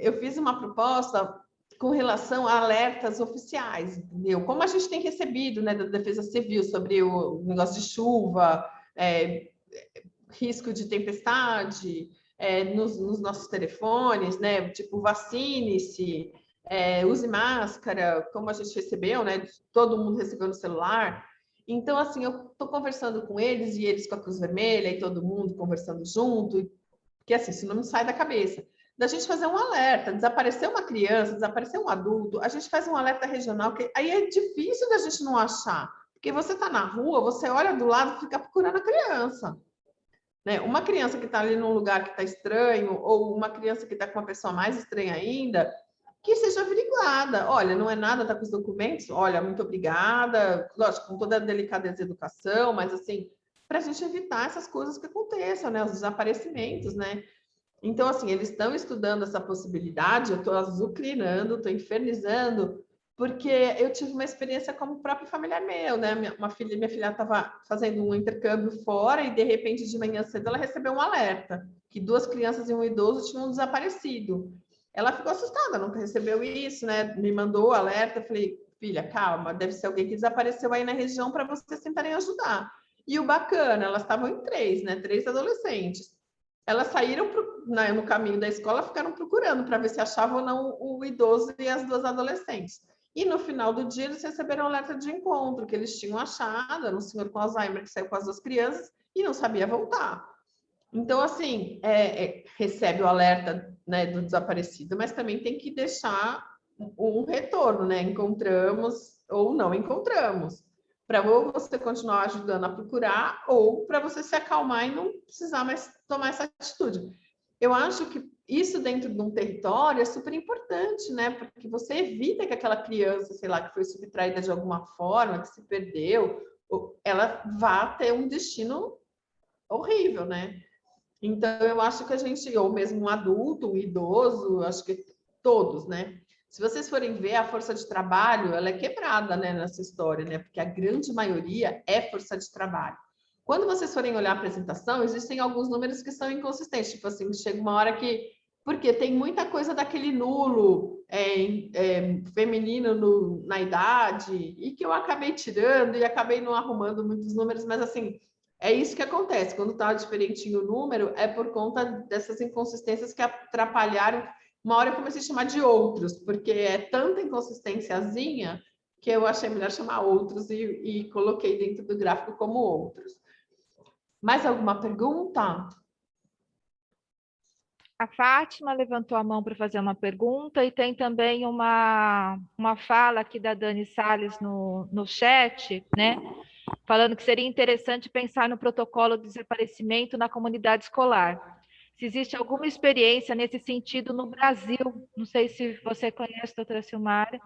eu fiz uma proposta com relação a alertas oficiais, entendeu? Como a gente tem recebido, né, da Defesa Civil sobre o negócio de chuva, risco de tempestade, nos nossos telefones, né? Tipo, vacine-se, use máscara, como a gente recebeu, né? Todo mundo recebeu no celular. Então, assim, eu estou conversando com eles e eles com a Cruz Vermelha e todo mundo conversando junto, porque assim, isso não me sai da cabeça. Da gente fazer um alerta, desaparecer uma criança, desaparecer um adulto, a gente faz um alerta regional, que aí é difícil da gente não achar, porque você está na rua, você olha do lado e fica procurando a criança. Né? Uma criança que está ali num lugar que está estranho, ou uma criança que está com uma pessoa mais estranha ainda, que seja averiguada. Olha, não é nada, está com os documentos? Olha, muito obrigada. Lógico, com toda a delicadeza e educação, mas assim, para a gente evitar essas coisas que aconteçam, né? Os desaparecimentos, né? Então, assim, eles estão estudando essa possibilidade, eu estou azucrinando, estou infernizando, porque eu tive uma experiência como próprio familiar meu, né? Minha filha estava fazendo um intercâmbio fora e, de repente, de manhã cedo, ela recebeu um alerta que 2 crianças e um idoso tinham desaparecido. Ela ficou assustada, nunca recebeu isso, né? Me mandou o alerta, falei, filha, calma, deve ser alguém que desapareceu aí na região para vocês tentarem ajudar. E o bacana, elas estavam em 3, né? 3 adolescentes. Elas saíram no caminho da escola, ficaram procurando para ver se achavam ou não o idoso e as 2 adolescentes. E no final do dia, eles receberam um alerta de encontro, que eles tinham achado, era um senhor com Alzheimer que saiu com as 2 crianças e não sabia voltar. Então, assim, recebe o alerta, né, do desaparecido, mas também tem que deixar um retorno, né? Encontramos ou não encontramos. Para ou você continuar ajudando a procurar, ou para você se acalmar e não precisar mais tomar essa atitude. Eu acho que isso dentro de um território é super importante, né? Porque você evita que aquela criança, sei lá, que foi subtraída de alguma forma, que se perdeu, ela vá ter um destino horrível, né? Então, eu acho que a gente, ou mesmo um adulto, um idoso, acho que todos, né? Se vocês forem ver, a força de trabalho, ela é quebrada, né, nessa história, né? Porque a grande maioria é força de trabalho. Quando vocês forem olhar a apresentação, existem alguns números que são inconsistentes. Tipo assim, chega uma hora que... Porque tem muita coisa daquele nulo feminino na idade, e que eu acabei tirando e acabei não arrumando muitos números, mas assim... É isso que acontece, quando está diferentinho o número, é por conta dessas inconsistências que atrapalharam. Uma hora eu comecei a chamar de outros, porque é tanta inconsistênciazinha que eu achei melhor chamar outros e coloquei dentro do gráfico como outros. Mais alguma pergunta? A Fátima levantou a mão para fazer uma pergunta e tem também uma fala aqui da Dani Salles no chat, né? Falando que seria interessante pensar no protocolo de desaparecimento na comunidade escolar. Se existe alguma experiência nesse sentido no Brasil. Não sei se você conhece, doutora Silmara.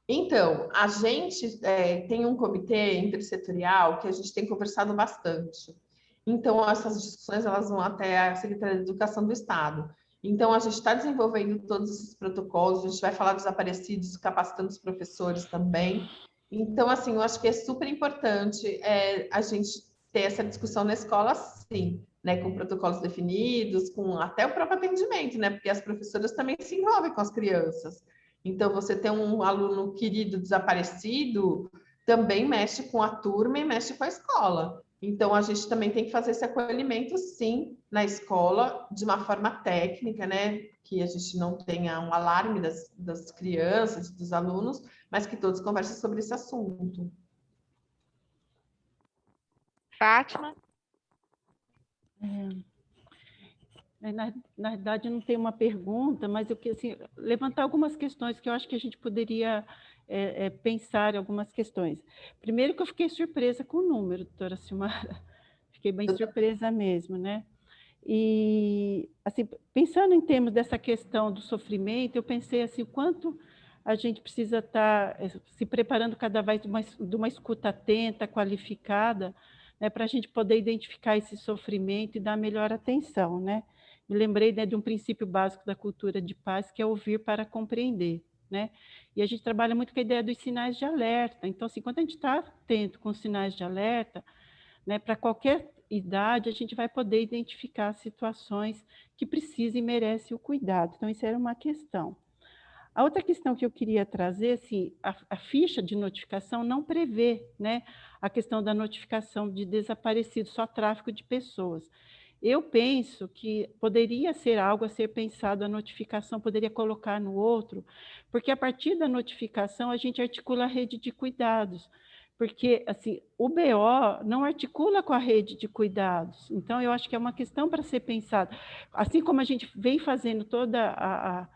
Então, a gente tem um comitê intersetorial que a gente tem conversado bastante. Então, essas discussões elas vão até a Secretaria de Educação do Estado. Então, a gente está desenvolvendo todos esses protocolos, a gente vai falar dos desaparecidos, capacitando os professores também. Então, assim, eu acho que é super importante a gente ter essa discussão na escola, sim, né, com protocolos definidos, com até o próprio atendimento, né, porque as professoras também se envolvem com as crianças. Então, você ter um aluno querido desaparecido também mexe com a turma e mexe com a escola. Então, a gente também tem que fazer esse acolhimento, sim, na escola, de uma forma técnica, né? Que a gente não tenha um alarme das crianças, dos alunos, mas que todos conversem sobre esse assunto. Fátima? Na verdade, não tem uma pergunta, mas eu queria assim, levantar algumas questões que eu acho que a gente poderia pensar em algumas questões. Primeiro que eu fiquei surpresa com o número, doutora Silmara. Fiquei bem surpresa mesmo, né? E, assim, pensando em termos dessa questão do sofrimento, eu pensei assim, o quanto a gente precisa estar se preparando cada vez de uma escuta atenta, qualificada, né, para a gente poder identificar esse sofrimento e dar melhor atenção, né? Me lembrei, né, de um princípio básico da cultura de paz, que é ouvir para compreender, né? E a gente trabalha muito com a ideia dos sinais de alerta. Então, assim, quando a gente está atento com os sinais de alerta, né, para qualquer idade, a gente vai poder identificar situações que precisam e merecem o cuidado. Então, isso era uma questão. A outra questão que eu queria trazer, assim, a ficha de notificação não prevê, né, a questão da notificação de desaparecidos, só tráfico de pessoas. Eu penso que poderia ser algo a ser pensado, a notificação poderia colocar no outro, porque a partir da notificação a gente articula a rede de cuidados, porque assim, o BO não articula com a rede de cuidados, então eu acho que é uma questão para ser pensada. Assim como a gente vem fazendo toda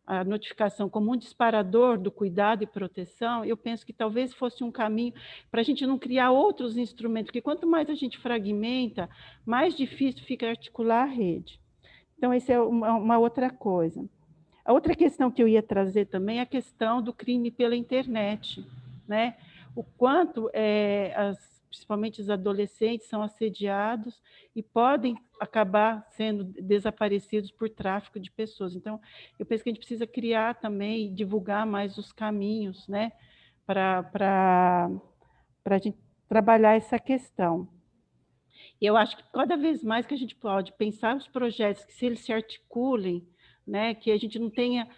a notificação como um disparador do cuidado e proteção, eu penso que talvez fosse um caminho para a gente não criar outros instrumentos, porque quanto mais a gente fragmenta, mais difícil fica articular a rede. Então, essa é uma outra coisa. A outra questão que eu ia trazer também é a questão do crime pela internet, né? O quanto principalmente os adolescentes são assediados e podem acabar sendo desaparecidos por tráfico de pessoas. Então, eu penso que a gente precisa criar também, divulgar mais os caminhos, né, para a gente trabalhar essa questão. E eu acho que cada vez mais que a gente pode pensar os projetos que, se eles se articulem, né, que a gente não tenha,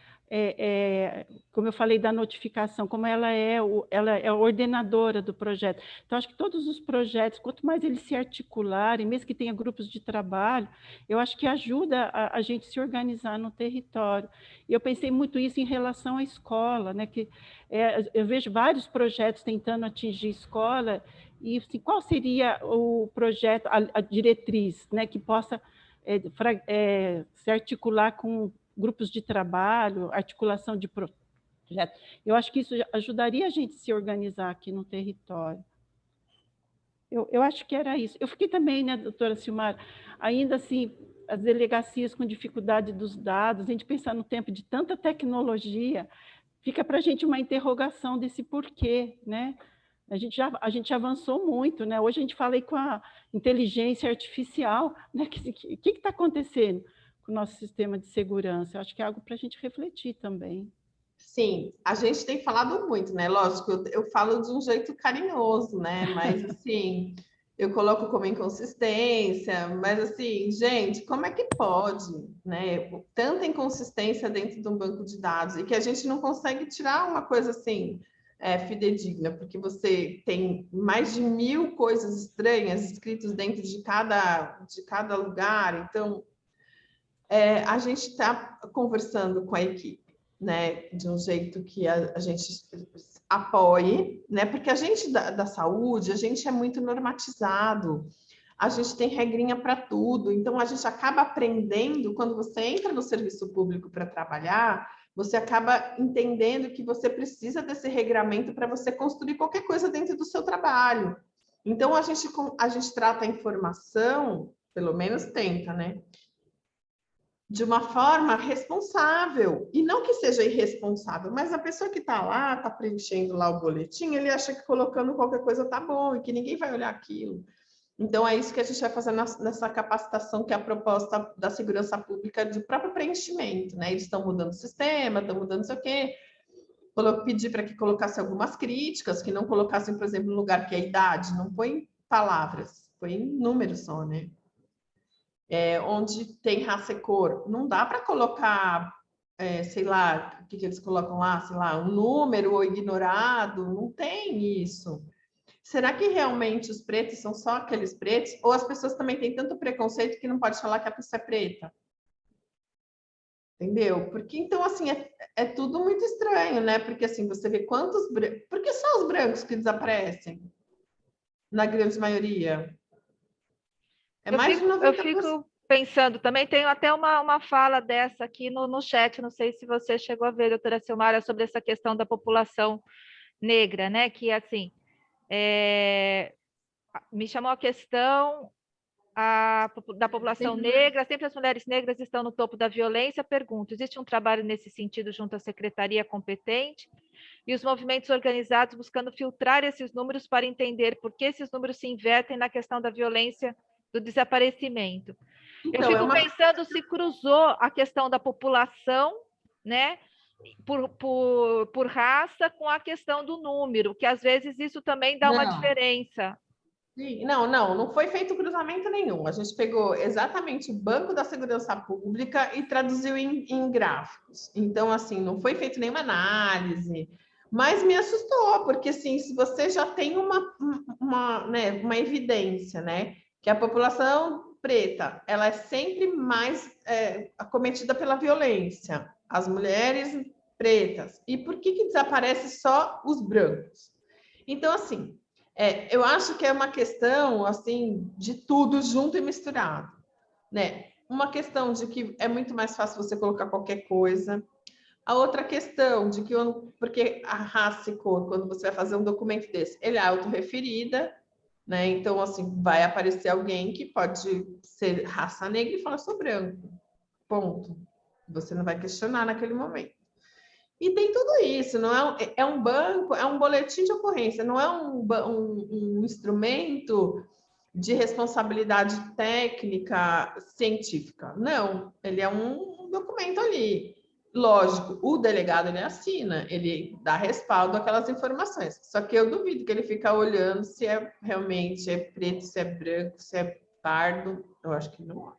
como eu falei da notificação, como ela é a ordenadora do projeto. Então, acho que todos os projetos, quanto mais eles se articularem, mesmo que tenha grupos de trabalho, eu acho que ajuda a gente se organizar no território. E eu pensei muito isso em relação à escola, né, que eu vejo vários projetos tentando atingir escola, e assim, qual seria o projeto, a diretriz, né, que possa se articular com grupos de trabalho, articulação de projetos. Eu acho que isso ajudaria a gente a se organizar aqui no território. Eu acho que era isso. Eu fiquei também, né, doutora Silmara, ainda assim, as delegacias com dificuldade dos dados, a gente pensar no tempo de tanta tecnologia, fica para a gente uma interrogação desse porquê, né? A gente avançou muito, né? Hoje a gente fala aí com a inteligência artificial, né? O que está acontecendo com o nosso sistema de segurança? Eu acho que é algo para a gente refletir também. Sim, a gente tem falado muito, né? Lógico, eu falo de um jeito carinhoso, né? Mas assim, eu coloco como inconsistência, mas assim, gente, como é que pode, né? Tanta inconsistência dentro de um banco de dados e que a gente não consegue tirar uma coisa assim, fidedigna, porque você tem mais de 1000 coisas estranhas escritas dentro de cada lugar, então a gente está conversando com a equipe, né, de um jeito que a gente apoie, né, porque a gente da saúde, a gente é muito normatizado, a gente tem regrinha para tudo, então a gente acaba aprendendo, quando você entra no serviço público para trabalhar, você acaba entendendo que você precisa desse regramento para você construir qualquer coisa dentro do seu trabalho. Então a gente trata a informação, pelo menos tenta, né, de uma forma responsável, e não que seja irresponsável, mas a pessoa que está lá, está preenchendo lá o boletim, ele acha que colocando qualquer coisa tá bom, e que ninguém vai olhar aquilo. Então, é isso que a gente vai fazer nessa capacitação, que é a proposta da segurança pública de próprio preenchimento, né? Eles estão mudando o sistema, estão mudando não sei o quê. Pedi para que colocasse algumas críticas, que não colocassem, por exemplo, no lugar que é a idade, não põe palavras, põe números só, né? Onde tem raça e cor, não dá para colocar, sei lá, o que eles colocam lá, sei lá, um número ou ignorado, não tem isso. Será que realmente os pretos são só aqueles pretos? Ou as pessoas também têm tanto preconceito que não pode falar que a pessoa é preta? Entendeu? Porque, então, assim, é tudo muito estranho, né? Porque, assim, você vê quantos brancos... Por que só os brancos que desaparecem? Na grande maioria. Mais de 90%. pensando também, tenho até uma fala dessa aqui no chat, não sei se você chegou a ver, doutora Silmara, sobre essa questão da população negra, né? Que, assim, me chamou a questão da população negra, sempre as mulheres negras estão no topo da violência. Pergunto, existe um trabalho nesse sentido junto à secretaria competente e os movimentos organizados buscando filtrar esses números para entender por que esses números se invertem na questão da violência do desaparecimento? Então, Eu fico pensando se cruzou a questão da população, né, por raça com a questão do número, que às vezes isso também dá uma diferença. Sim, não foi feito cruzamento nenhum. A gente pegou exatamente o Banco da Segurança Pública e traduziu em gráficos. Então, assim, não foi feita nenhuma análise, mas me assustou, porque, assim, se você já tem uma evidência, né, que a população preta, ela é sempre mais acometida pela violência, as mulheres pretas, e por que desaparece só os brancos? Então, assim, eu acho que é uma questão, assim, de tudo junto e misturado, né? Uma questão de que é muito mais fácil você colocar qualquer coisa. A outra questão de que, porque a raça e cor, quando você vai fazer um documento desse, ele é autorreferida, né? Então, assim, vai aparecer alguém que pode ser raça negra e falar, sou branco, ponto. Você não vai questionar naquele momento. E tem tudo isso, não é um banco, é um boletim de ocorrência, não é um instrumento de responsabilidade técnica científica. Não, ele é um documento ali. Lógico, o delegado ele assina, ele dá respaldo àquelas informações. Só que eu duvido que ele fica olhando se realmente é preto, se é branco, se é pardo. Eu acho que não.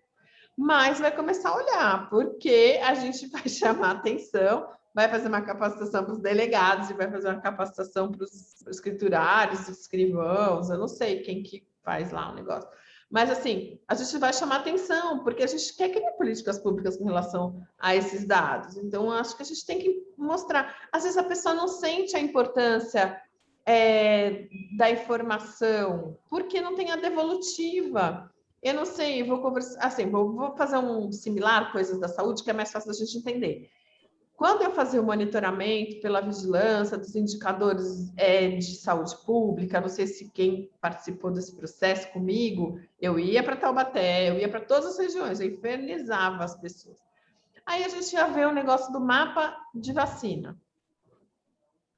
Mas vai começar a olhar, porque a gente vai chamar atenção, vai fazer uma capacitação para os delegados e vai fazer uma capacitação para os escriturários, escrivãos, eu não sei quem que faz lá o negócio. Mas, assim, a gente vai chamar atenção, porque a gente quer criar políticas públicas com relação a esses dados. Então, acho que a gente tem que mostrar. Às vezes, a pessoa não sente a importância da informação, porque não tem a devolutiva. Eu não sei, vou conversar, assim, vou fazer um similar, coisas da saúde, que é mais fácil da gente entender. Quando eu fazia o monitoramento pela vigilância dos indicadores de saúde pública, não sei se quem participou desse processo comigo, eu ia para Taubaté, eu ia para todas as regiões, eu infernizava as pessoas. Aí a gente ia ver o negócio do mapa de vacina.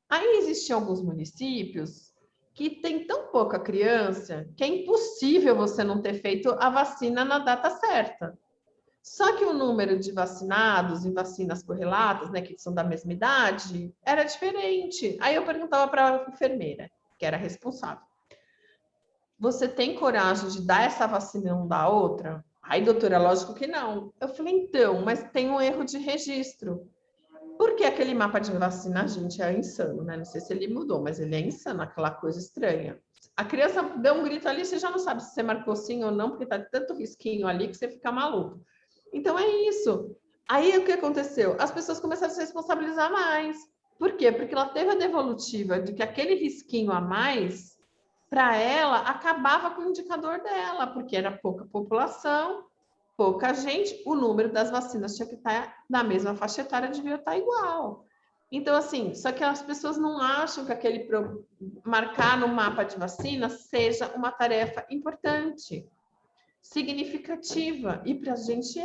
Aí existiam alguns municípios que tem tão pouca criança que é impossível você não ter feito a vacina na data certa. Só que o número de vacinados em vacinas correlatas, né, que são da mesma idade, era diferente. Aí eu perguntava para a enfermeira, que era responsável: você tem coragem de dar essa vacina e não dar outra? Aí, doutora, lógico que não. Eu falei, então, mas tem um erro de registro. Porque aquele mapa de vacina, gente, é insano, né? Não sei se ele mudou, mas ele é insano, aquela coisa estranha. A criança deu um grito ali, você já não sabe se você marcou sim ou não, porque tá tanto risquinho ali que você fica maluco. Então é isso. Aí o que aconteceu? As pessoas começaram a se responsabilizar mais. Por quê? Porque ela teve a devolutiva de que aquele risquinho a mais, para ela, acabava com o indicador dela, porque era pouca população, pouca gente, o número das vacinas tinha que estar na mesma faixa etária, devia estar igual. Então, assim, só que as pessoas não acham que marcar no mapa de vacina seja uma tarefa importante, significativa, e para a gente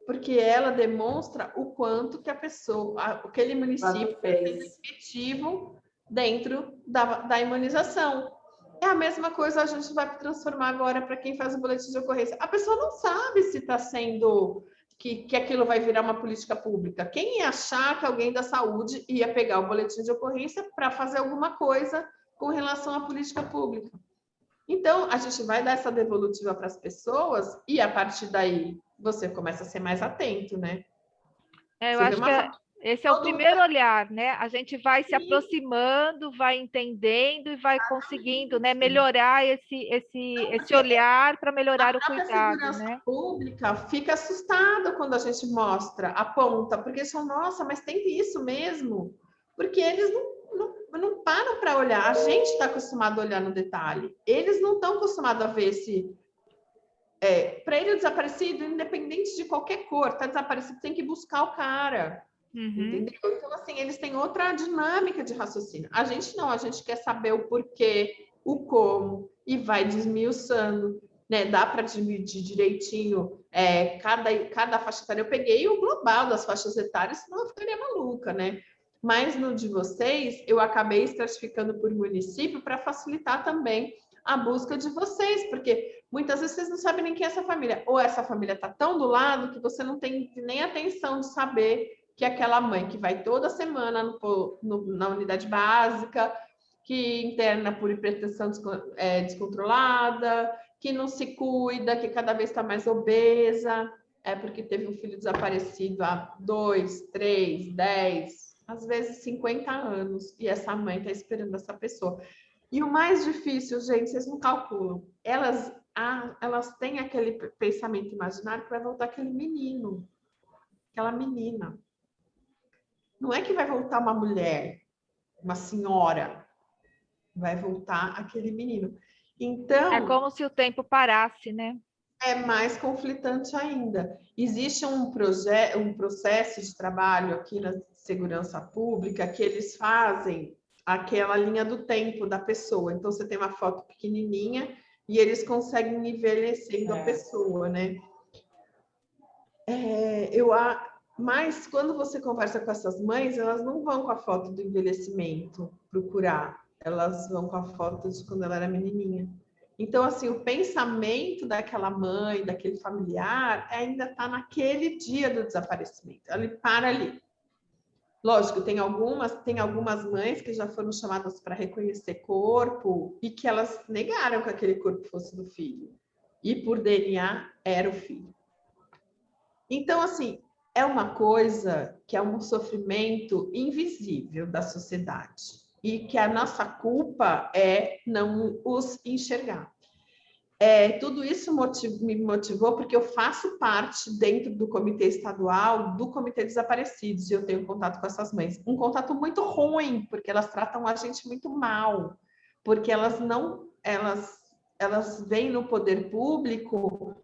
porque ela demonstra o quanto que a pessoa, aquele município é efetivo dentro da imunização. É a mesma coisa, a gente vai transformar agora para quem faz o boletim de ocorrência. A pessoa não sabe se está sendo que aquilo vai virar uma política pública. Quem ia achar que alguém da saúde ia pegar o boletim de ocorrência para fazer alguma coisa com relação à política pública? Então, a gente vai dar essa devolutiva para as pessoas e, a partir daí, você começa a ser mais atento, né? Eu acho que esse é o primeiro olhar, né? A gente vai se aproximando, vai entendendo e vai conseguindo, né, melhorar esse olhar para melhorar o cuidado, segurança né? pública fica assustada quando a gente mostra, aponta, porque eles falam, nossa, mas tem isso mesmo? Porque eles não param para olhar. A gente está acostumado a olhar no detalhe. Eles não estão acostumados a ver Para ele, o desaparecido, independente de qualquer cor, tá desaparecido, tem que buscar o cara. Entendeu? Então, assim, eles têm outra dinâmica de raciocínio. A gente não, a gente quer saber o porquê, o como, e vai desmiuçando, né? Dá para dividir direitinho cada faixa etária. Eu peguei o global das faixas etárias, senão eu ficaria maluca, né? Mas no de vocês, eu acabei estratificando por município para facilitar também a busca de vocês, porque muitas vezes vocês não sabem nem quem é essa família, ou essa família está tão do lado que você não tem nem atenção de saber que aquela mãe que vai toda semana na unidade básica, que interna por hipertensão descontrolada, que não se cuida, que cada vez está mais obesa, porque teve um filho desaparecido há 2, 3, 10, às vezes 50 anos, e essa mãe está esperando essa pessoa. E o mais difícil, gente, vocês não calculam, elas têm aquele pensamento imaginário que vai voltar aquele menino, aquela menina. Não é que vai voltar uma mulher, uma senhora, vai voltar aquele menino. Então, é como se o tempo parasse, né? É mais conflitante ainda. Existe um processo de trabalho aqui na segurança pública que eles fazem aquela linha do tempo da pessoa. Então, você tem uma foto pequenininha e eles conseguem envelhecendo a pessoa, né? Mas quando você conversa com essas mães, elas não vão com a foto do envelhecimento procurar, elas vão com a foto de quando ela era menininha. Então, assim, o pensamento daquela mãe, daquele familiar, ainda está naquele dia do desaparecimento. Ele para ali. Lógico, tem algumas mães que já foram chamadas para reconhecer corpo e que elas negaram que aquele corpo fosse do filho. E por DNA era o filho. Então, assim, é uma coisa que é um sofrimento invisível da sociedade e que a nossa culpa é não os enxergar. Tudo isso me motivou porque eu faço parte dentro do comitê estadual, do comitê desaparecidos, e eu tenho contato com essas mães. Um contato muito ruim, porque elas tratam a gente muito mal, porque elas veem no poder público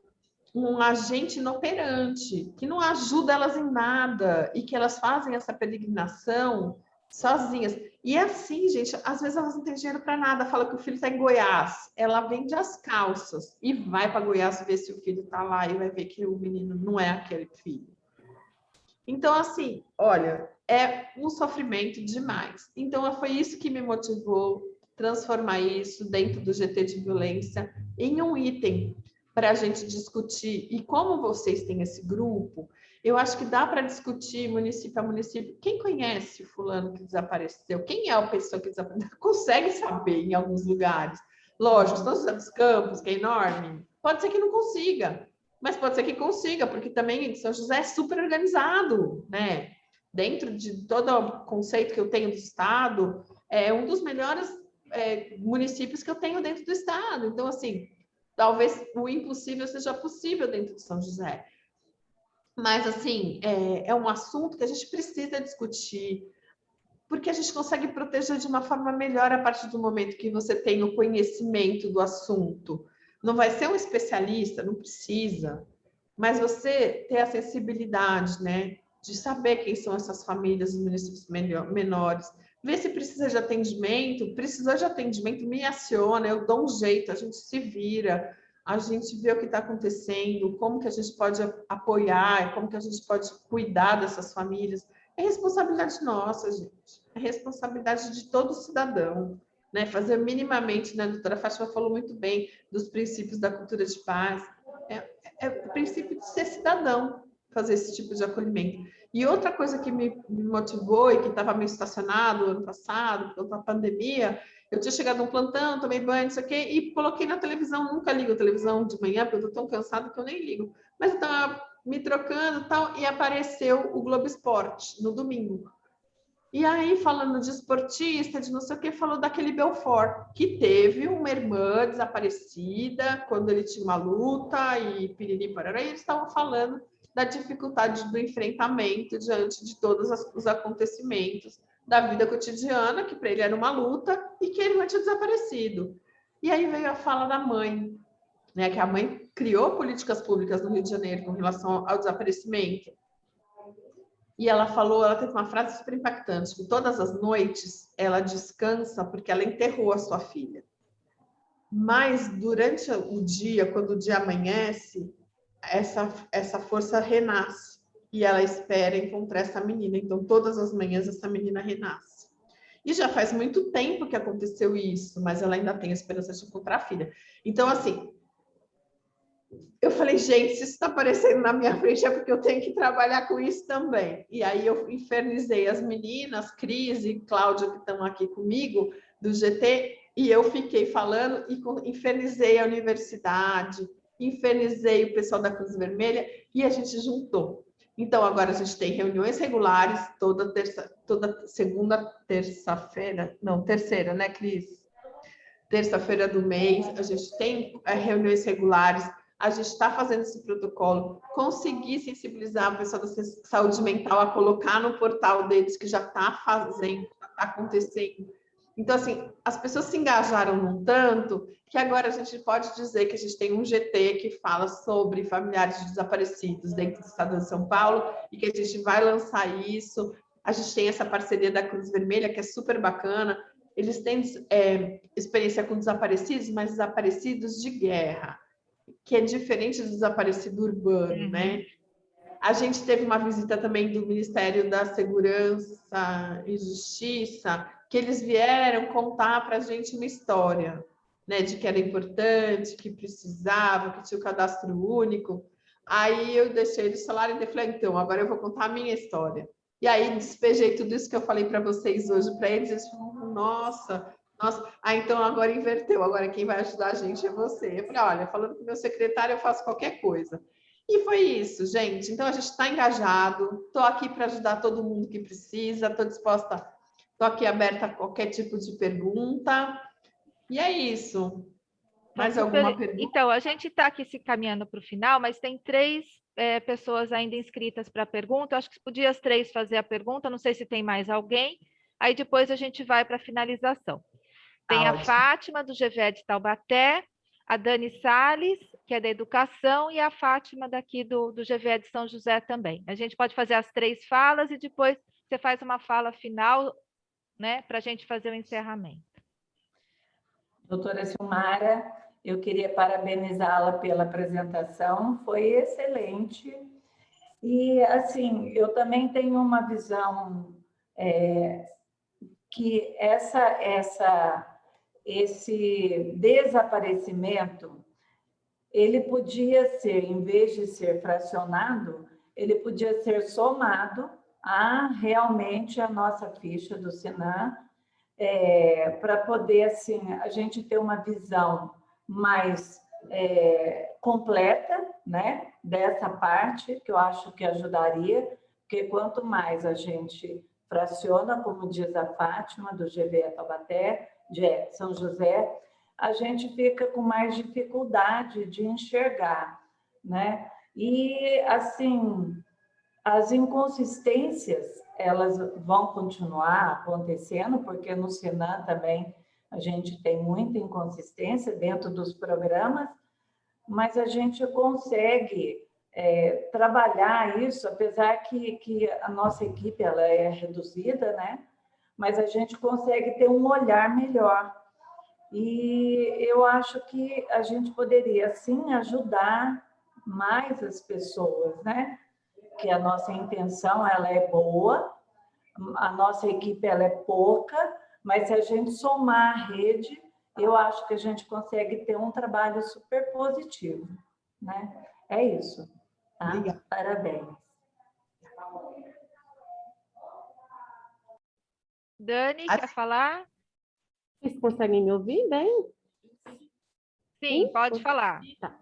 um agente inoperante, que não ajuda elas em nada, e que elas fazem essa peregrinação sozinhas. E é assim, gente, às vezes elas não têm dinheiro para nada, fala que o filho está em Goiás, ela vende as calças e vai para Goiás ver se o filho está lá e vai ver que o menino não é aquele filho. Então, assim, olha, é um sofrimento demais. Então, foi isso que me motivou transformar isso dentro do GT de violência em um item para a gente discutir. E como vocês têm esse grupo, eu acho que dá para discutir município a município. Quem conhece o fulano que desapareceu? Quem é a pessoa que desapareceu? Consegue saber em alguns lugares. Lógico, São José dos Campos, que é enorme, pode ser que não consiga, mas pode ser que consiga, porque também São José é super organizado, né? Dentro de todo o conceito que eu tenho do estado, é um dos melhores municípios que eu tenho dentro do estado. Então, assim, talvez o impossível seja possível dentro de São José. Mas, assim, é um assunto que a gente precisa discutir, porque a gente consegue proteger de uma forma melhor a partir do momento que você tem o conhecimento do assunto. Não vai ser um especialista, não precisa, mas você ter a sensibilidade, né, de saber quem são essas famílias dos municípios menores, ver se precisa de atendimento, precisou de atendimento, me aciona, eu dou um jeito, a gente se vira, a gente vê o que está acontecendo, como que a gente pode apoiar, como que a gente pode cuidar dessas famílias. É responsabilidade nossa, gente. É responsabilidade de todo cidadão, né? Fazer minimamente, né? A doutora Fátima falou muito bem dos princípios da cultura de paz. É o princípio de ser cidadão, fazer esse tipo de acolhimento. E outra coisa que me motivou e que estava meio estacionado ano passado, por a pandemia, eu tinha chegado num plantão, tomei banho, não sei o quê, e coloquei na televisão. Nunca ligo a televisão de manhã, porque eu estou tão cansada que eu nem ligo. Mas eu estava me trocando e tal, e apareceu o Globo Esporte no domingo. E aí, falando de esportista, de não sei o que, falou daquele Belfort, que teve uma irmã desaparecida quando ele tinha uma luta e piriri parará, e eles estavam falando da dificuldade do enfrentamento diante de todos os acontecimentos da vida cotidiana, que para ele era uma luta, e que ele não tinha desaparecido. E aí veio a fala da mãe. né, que a mãe criou políticas públicas no Rio de Janeiro com relação ao desaparecimento. E ela falou, ela teve uma frase super impactante, que todas as noites ela descansa porque ela enterrou a sua filha. Mas durante o dia, quando o dia amanhece, essa força renasce e ela espera encontrar essa menina. Então, todas as manhãs essa menina renasce. E já faz muito tempo que aconteceu isso, mas ela ainda tem a esperança de encontrar a filha. Então, assim, eu falei, gente, se isso está aparecendo na minha frente é porque eu tenho que trabalhar com isso também. E aí eu infernizei as meninas, Cris e Cláudia, que estão aqui comigo, do GT, e eu fiquei falando e infernizei a universidade, infernizei o pessoal da Cruz Vermelha, e a gente juntou. Então, agora a gente tem reuniões regulares toda segunda, terça-feira, não, terceira, né, Cris? Terça-feira do mês, a gente tem reuniões regulares, a gente está fazendo esse protocolo, conseguir sensibilizar a pessoa da saúde mental a colocar no portal deles que já está fazendo, já está acontecendo. Então, assim, as pessoas se engajaram num tanto que agora a gente pode dizer que a gente tem um GT que fala sobre familiares de desaparecidos dentro do estado de São Paulo e que a gente vai lançar isso. A gente tem essa parceria da Cruz Vermelha, que é super bacana. Eles têm experiência com desaparecidos, mas desaparecidos de guerra, que é diferente do desaparecido urbano, né? A gente teve uma visita também do Ministério da Segurança e Justiça, que eles vieram contar para a gente uma história, né? De que era importante, que precisava, que tinha o cadastro único. Aí eu deixei eles falarem e falei, então, agora eu vou contar a minha história. E aí despejei tudo isso que eu falei para vocês hoje para eles, eles falaram, nossa, então agora inverteu, agora quem vai ajudar a gente é você. Eu falei, olha, falando com o meu secretário eu faço qualquer coisa. E foi isso, gente. Então a gente está engajado, estou aqui para ajudar todo mundo que precisa, estou disposta, estou aqui aberta a qualquer tipo de pergunta. E é isso. Mais alguma pergunta? Então, a gente está aqui se caminhando para o final, mas tem 3 pessoas ainda inscritas para a pergunta. Eu acho que podia as 3 fazer a pergunta, não sei se tem mais alguém. Aí depois a gente vai para a finalização. Tem a Fátima, do GVE de Taubaté, a Dani Salles, que é da Educação, e a Fátima daqui do GVE de São José também. A gente pode fazer as 3 falas e depois você faz uma fala final, né, para a gente fazer o encerramento. Doutora Silmara, eu queria parabenizá-la pela apresentação, foi excelente. E, assim, eu também tenho uma visão que esse desaparecimento, ele podia ser, em vez de ser fracionado, ele podia ser somado a realmente a nossa ficha do SINAM, para poder, assim, a gente ter uma visão mais completa, né, dessa parte, que eu acho que ajudaria, porque quanto mais a gente fraciona, como diz a Fátima, do GVE Taubaté, de São José, a gente fica com mais dificuldade de enxergar, né? E, assim, as inconsistências, elas vão continuar acontecendo, porque no SINAM também a gente tem muita inconsistência dentro dos programas, mas a gente consegue trabalhar isso, apesar que a nossa equipe ela é reduzida, né? Mas a gente consegue ter um olhar melhor. E eu acho que a gente poderia, sim, ajudar mais as pessoas, né? Que a nossa intenção ela é boa, a nossa equipe ela é pouca, mas se a gente somar a rede, eu acho que a gente consegue ter um trabalho super positivo, né? É isso. Tá? Obrigada. Parabéns. Dani, quer falar? Vocês conseguem me ouvir bem? Sim, pode falar. Tá.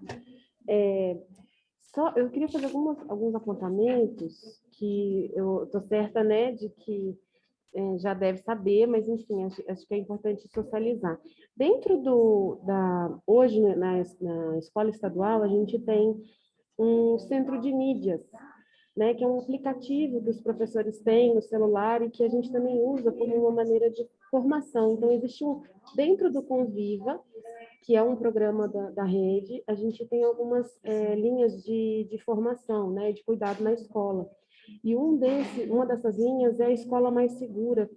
Eu queria fazer alguns apontamentos que eu estou certa, né, de que já deve saber, mas enfim, acho que é importante socializar. Dentro hoje, na escola estadual, a gente tem um centro de mídias, né, que é um aplicativo que os professores têm no celular e que a gente também usa como uma maneira de formação. Então, existe dentro do Conviva, que é um programa da rede, a gente tem algumas linhas de formação, né, de cuidado na escola. E uma dessas linhas é a escola mais segura.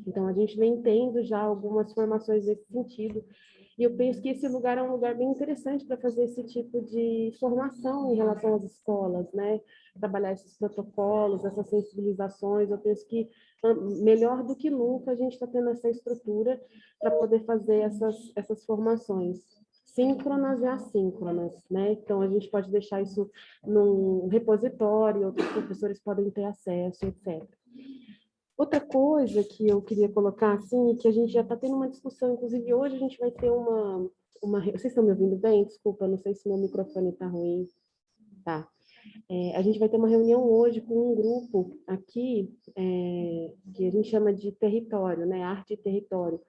Então, a gente vem tendo já algumas formações nesse sentido. E eu penso que esse lugar é um lugar bem interessante para fazer esse tipo de formação em relação às escolas, né? Trabalhar esses protocolos, essas sensibilizações. Eu penso que, melhor do que nunca, a gente está tendo essa estrutura para poder fazer essas formações síncronas e assíncronas, né? Então, a gente pode deixar isso num repositório, outros professores podem ter acesso, etc. Outra coisa que eu queria colocar, assim, que a gente já está tendo uma discussão, inclusive hoje a gente vai ter vocês estão me ouvindo bem? Desculpa, não sei se meu microfone está ruim. Tá. A gente vai ter uma reunião hoje com um grupo aqui, que a gente chama de território, né? Arte e território.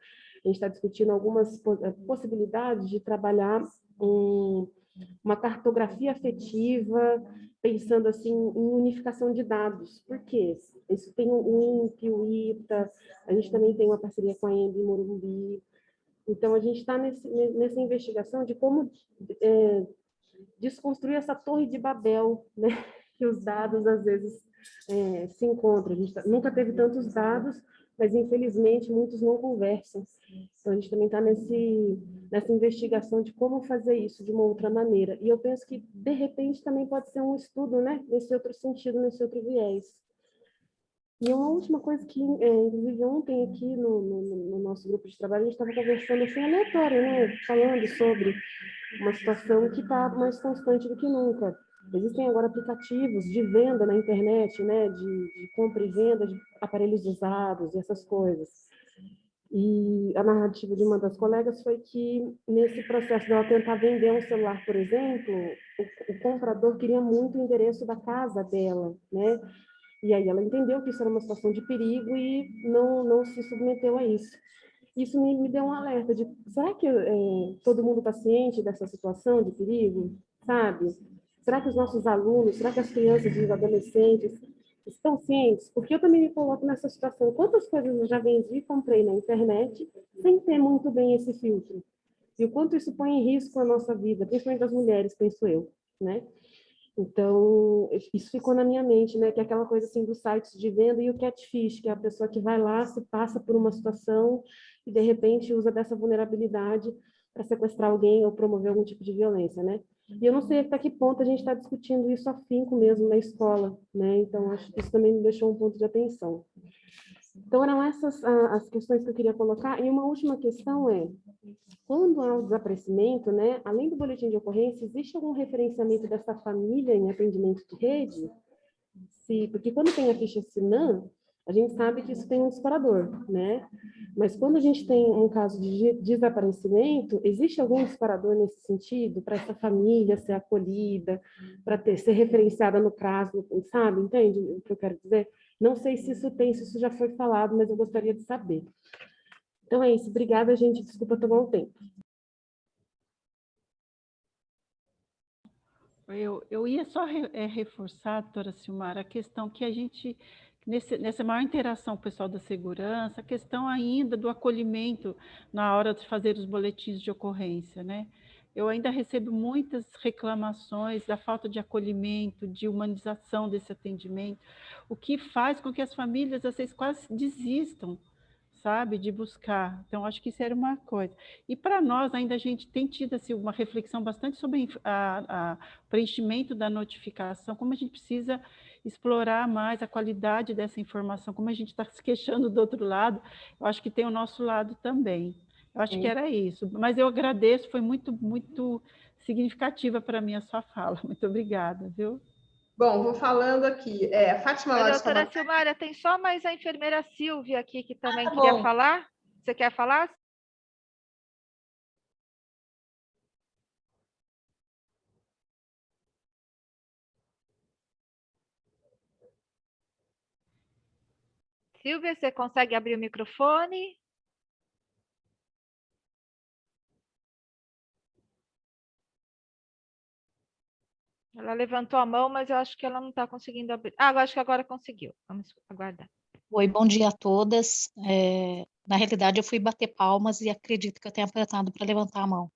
A gente está discutindo algumas possibilidades de trabalhar uma cartografia afetiva, pensando assim em unificação de dados. Por quê? Isso tem o INPE, o ITA, a gente também tem uma parceria com a EMB Morumbi. Então, a gente está nessa investigação de como desconstruir essa torre de Babel, né? Que os dados, às vezes, se encontram. A gente nunca teve tantos dados, mas, infelizmente, muitos não conversam. Então, a gente também está nessa investigação de como fazer isso de uma outra maneira. E eu penso que, de repente, também pode ser um estudo, né? Nesse outro sentido, nesse outro viés. E uma última coisa que, inclusive, ontem aqui no nosso grupo de trabalho, a gente estava conversando assim, aleatório, né? Falando sobre uma situação que está mais constante do que nunca. Existem agora aplicativos de venda na internet, né? De compra e venda de aparelhos usados e essas coisas. E a narrativa de uma das colegas foi que, nesse processo dela tentar vender um celular, por exemplo, o comprador queria muito o endereço da casa dela, né? E aí ela entendeu que isso era uma situação de perigo e não se submeteu a isso. Isso me deu um alerta de, será que todo mundo está ciente dessa situação de perigo, sabe? Será que os nossos alunos, será que as crianças e os adolescentes estão cientes? Porque eu também me coloco nessa situação. Quantas coisas eu já vendi e comprei na internet sem ter muito bem esse filtro? E o quanto isso põe em risco a nossa vida, principalmente das mulheres, penso eu, né? Então, isso ficou na minha mente, né? Que é aquela coisa assim dos sites de venda e o catfish, que é a pessoa que vai lá, se passa por uma situação e, de repente, usa dessa vulnerabilidade para sequestrar alguém ou promover algum tipo de violência, né? E eu não sei até que ponto a gente está discutindo isso afinco mesmo na escola, né? Então, acho que isso também me deixou um ponto de atenção. Então, eram essas as questões que eu queria colocar. E uma última questão é, quando há o desaparecimento, né, além do boletim de ocorrência, existe algum referenciamento dessa família em atendimento de rede? Porque quando tem a ficha SINAM, a gente sabe que isso tem um disparador, né? Mas quando a gente tem um caso de desaparecimento, existe algum disparador nesse sentido, para essa família ser acolhida, para ser referenciada no prazo, sabe? Entende o que eu quero dizer? Não sei se isso já foi falado, mas eu gostaria de saber. Então é isso. Obrigada, gente. Desculpa tomar um tempo. Eu ia só reforçar, doutora Silmara, a questão que a gente, nessa maior interação com o pessoal da segurança, a questão ainda do acolhimento na hora de fazer os boletins de ocorrência, né? Eu ainda recebo muitas reclamações da falta de acolhimento, de humanização desse atendimento, o que faz com que as famílias, às vezes, quase desistam, sabe, de buscar. Então, acho que isso era uma coisa. E para nós, ainda a gente tem tido assim, uma reflexão bastante sobre o preenchimento da notificação, como a gente precisa explorar mais a qualidade dessa informação, como a gente está se queixando do outro lado, eu acho que tem o nosso lado também. Eu acho que era isso. Mas eu agradeço, foi muito, muito significativa para mim a sua fala. Muito obrigada, viu? Bom, vou falando aqui. A Fátima lá de Doutora Taubaté. Silmara, tem só mais a enfermeira Silvia aqui que também tá queria bom. falar. Você quer falar? Silvia, você consegue abrir o microfone? Ela levantou a mão, mas eu acho que ela não está conseguindo abrir. Eu acho que agora conseguiu. Vamos aguardar. Oi, bom dia a todas. Na realidade, eu fui bater palmas e acredito que eu tenha apertado para levantar a mão.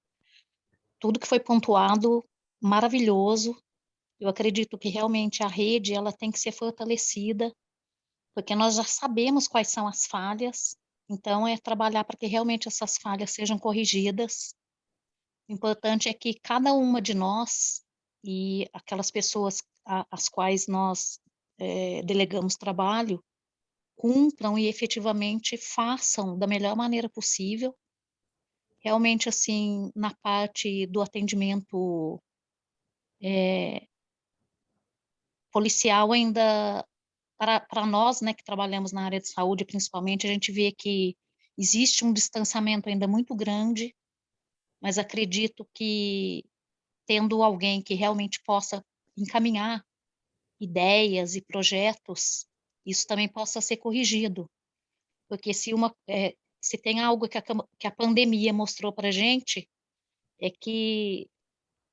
tudo que foi pontuado, maravilhoso. Eu acredito que realmente a rede ela tem que ser fortalecida, porque nós já sabemos quais são as falhas, então é trabalhar para que realmente essas falhas sejam corrigidas. O importante é que cada uma de nós e aquelas pessoas às quais nós delegamos trabalho, cumpram e efetivamente façam da melhor maneira possível. Realmente, assim, na parte do atendimento policial ainda, para nós, né, que trabalhamos na área de saúde, principalmente, a gente vê que existe um distanciamento ainda muito grande, mas acredito que tendo alguém que realmente possa encaminhar ideias e projetos, isso também possa ser corrigido, porque se tem algo que a pandemia mostrou para a gente, é que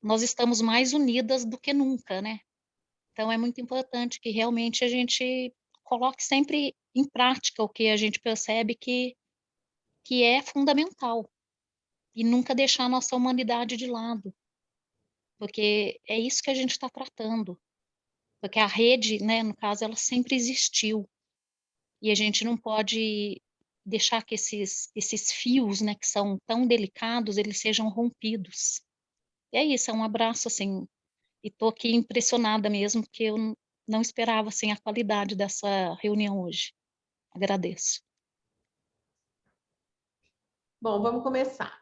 nós estamos mais unidas do que nunca, né? Então é muito importante que realmente a gente coloque sempre em prática o que a gente percebe que é fundamental, e nunca deixar a nossa humanidade de lado, porque é isso que a gente está tratando, porque a rede, né, no caso, ela sempre existiu, e a gente não pode deixar que esses fios, né, que são tão delicados, eles sejam rompidos. E é isso, é um abraço, assim, e estou aqui impressionada mesmo, porque eu não esperava, assim, a qualidade dessa reunião hoje. Agradeço. Bom, vamos começar.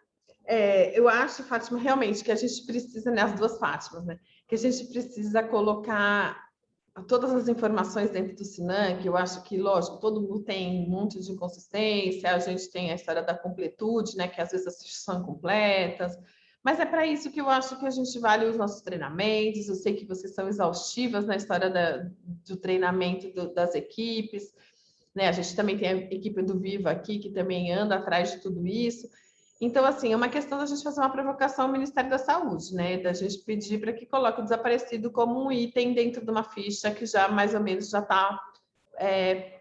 Eu acho, Fátima, realmente que a gente precisa, né, as duas Fátimas, né, que a gente precisa colocar todas as informações dentro do SINAM, que eu acho que, lógico, todo mundo tem um monte de inconsistência, a gente tem a história da completude, né, que às vezes as fichas são incompletas, mas é para isso que eu acho que a gente vale os nossos treinamentos. Eu sei que vocês são exaustivas na história do treinamento das equipes, né? A gente também tem a equipe do Viva aqui, que também anda atrás de tudo isso. Então, assim, é uma questão da gente fazer uma provocação ao Ministério da Saúde, né? Da gente pedir para que coloque o desaparecido como um item dentro de uma ficha que já mais ou menos já está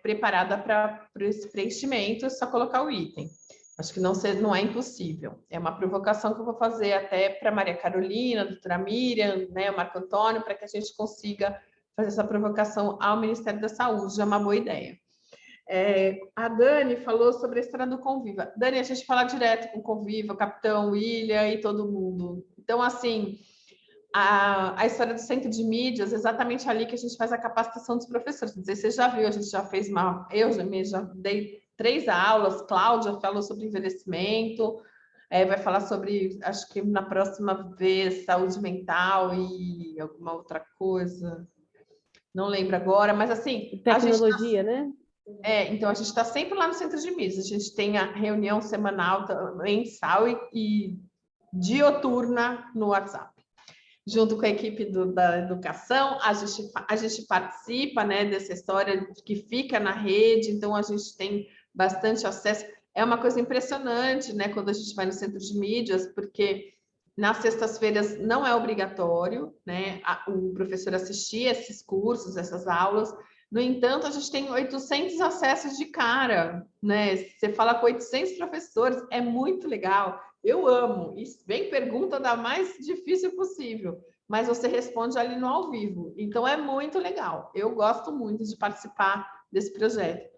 preparada para esse preenchimento, é só colocar o item. Acho que não é impossível. É uma provocação que eu vou fazer até para Maria Carolina, a doutora Miriam, né, o Marco Antônio, para que a gente consiga fazer essa provocação ao Ministério da Saúde. É uma boa ideia. A Dani falou sobre a história do Conviva. Dani, a gente fala direto com o Conviva, o Capitão, William e todo mundo. Então, assim, a história do centro de mídias, exatamente ali que a gente faz a capacitação dos professores. Não sei se você já viu, a gente já fez eu já dei 3 aulas, Cláudia falou sobre envelhecimento, vai falar sobre, acho que na próxima vez, saúde mental e alguma outra coisa. Não lembro agora, mas assim... Tecnologia, né? Então a gente está sempre lá no centro de mídias, a gente tem a reunião semanal, mensal e dioturna no WhatsApp. Junto com a equipe da educação, a gente participa, né, dessa história que fica na rede, então a gente tem bastante acesso. É uma coisa impressionante, né, quando a gente vai no centro de mídias, porque nas sextas-feiras não é obrigatório, né, o professor assistir esses cursos, essas aulas. No entanto, a gente tem 800 acessos de cara, né? Você fala com 800 professores, é muito legal. Eu amo. Isso vem pergunta da mais difícil possível, mas você responde ali no ao vivo. Então, é muito legal. Eu gosto muito de participar desse projeto.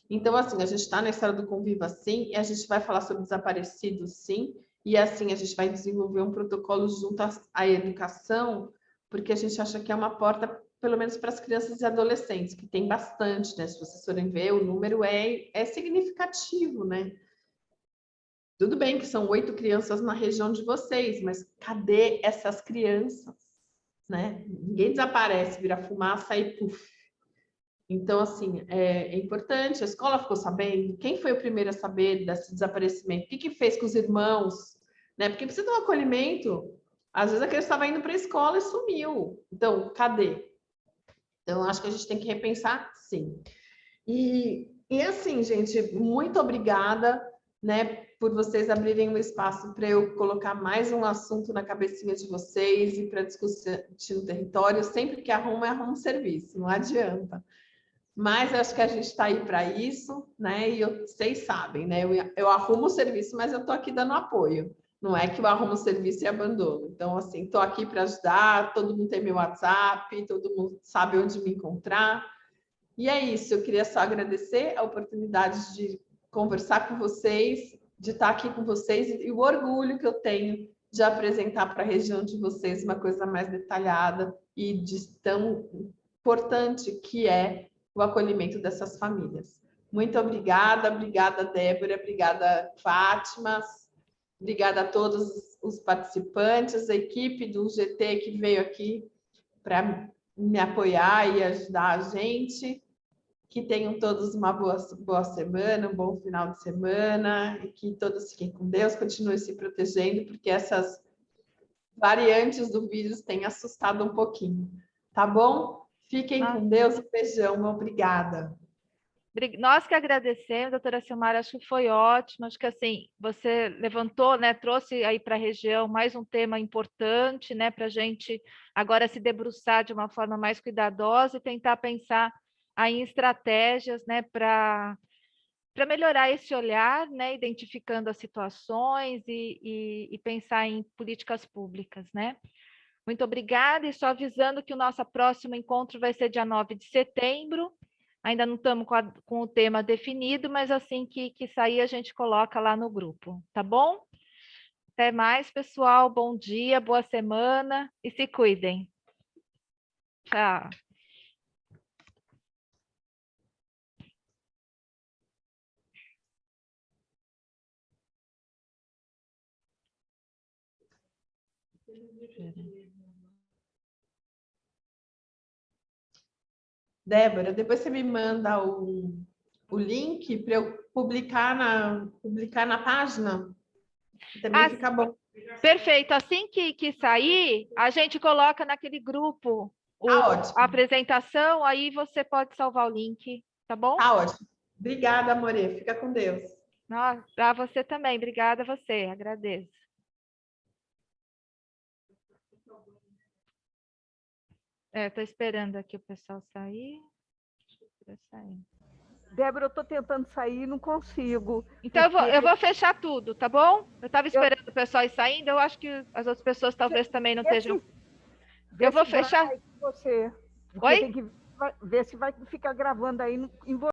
Então, assim, a gente está na história do Conviva, sim, e a gente vai falar sobre desaparecidos, sim, e assim, a gente vai desenvolver um protocolo junto à educação, porque a gente acha que é uma porta, pelo menos para as crianças e adolescentes, que tem bastante, né? Se vocês forem ver, o número é significativo, né? Tudo bem que são 8 crianças na região de vocês, mas cadê essas crianças, né? Ninguém desaparece, vira fumaça e puf. Então, assim, é importante. A escola ficou sabendo? Quem foi o primeiro a saber desse desaparecimento? O que fez com os irmãos? Né? Porque precisa de um acolhimento. Às vezes a criança estava indo para a escola e sumiu. Então, cadê? Então, acho que a gente tem que repensar, sim. E assim, gente, muito obrigada, né, por vocês abrirem um espaço para eu colocar mais um assunto na cabecinha de vocês e para discutir no território. Sempre que arrumo serviço, não adianta. Mas eu acho que a gente está aí para isso, né? E vocês sabem, né? Eu arrumo o serviço, mas eu estou aqui dando apoio. Não é que eu arrumo o serviço e abandono. Então, assim, estou aqui para ajudar, todo mundo tem meu WhatsApp, todo mundo sabe onde me encontrar. E é isso, eu queria só agradecer a oportunidade de conversar com vocês, de estar aqui com vocês e o orgulho que eu tenho de apresentar para a região de vocês uma coisa mais detalhada e de tão importante que é o acolhimento dessas famílias. Muito obrigada, Débora, obrigada, Fátima, obrigada a todos os participantes, a equipe do GT que veio aqui para me apoiar e ajudar a gente. Que tenham todos uma boa semana, um bom final de semana, e que todos fiquem com Deus, continuem se protegendo, porque essas variantes do vírus têm assustado um pouquinho. Tá bom? Fiquem com Deus, um beijão, obrigada. Nós que agradecemos, doutora Silmara, acho que foi ótimo, acho que assim, você levantou, né, trouxe aí para a região mais um tema importante, né, para a gente agora se debruçar de uma forma mais cuidadosa e tentar pensar aí em estratégias, né, para melhorar esse olhar, né, identificando as situações e pensar em políticas públicas, né. Muito obrigada, e só avisando que o nosso próximo encontro vai ser dia 9 de setembro, ainda não estamos com o tema definido, mas assim que sair a gente coloca lá no grupo, tá bom? Até mais, pessoal, bom dia, boa semana e se cuidem. Tchau. Débora, depois você me manda o link para eu publicar na página. Também fica bom. Perfeito. Assim que sair, a gente coloca naquele grupo Ótimo. a apresentação, aí você pode salvar o link, tá bom? Tá ótimo. Obrigada, Amore. Fica com Deus. Para você também. Obrigada a você. Agradeço. Estou esperando aqui o pessoal sair. Débora, eu estou tentando sair e não consigo. Então, eu vou fechar tudo, tá bom? Eu estava esperando o pessoal ir saindo, eu acho que as outras pessoas talvez também não estejam... Eu vou fechar... Você. Oi? Tem que ver se vai ficar gravando aí em você.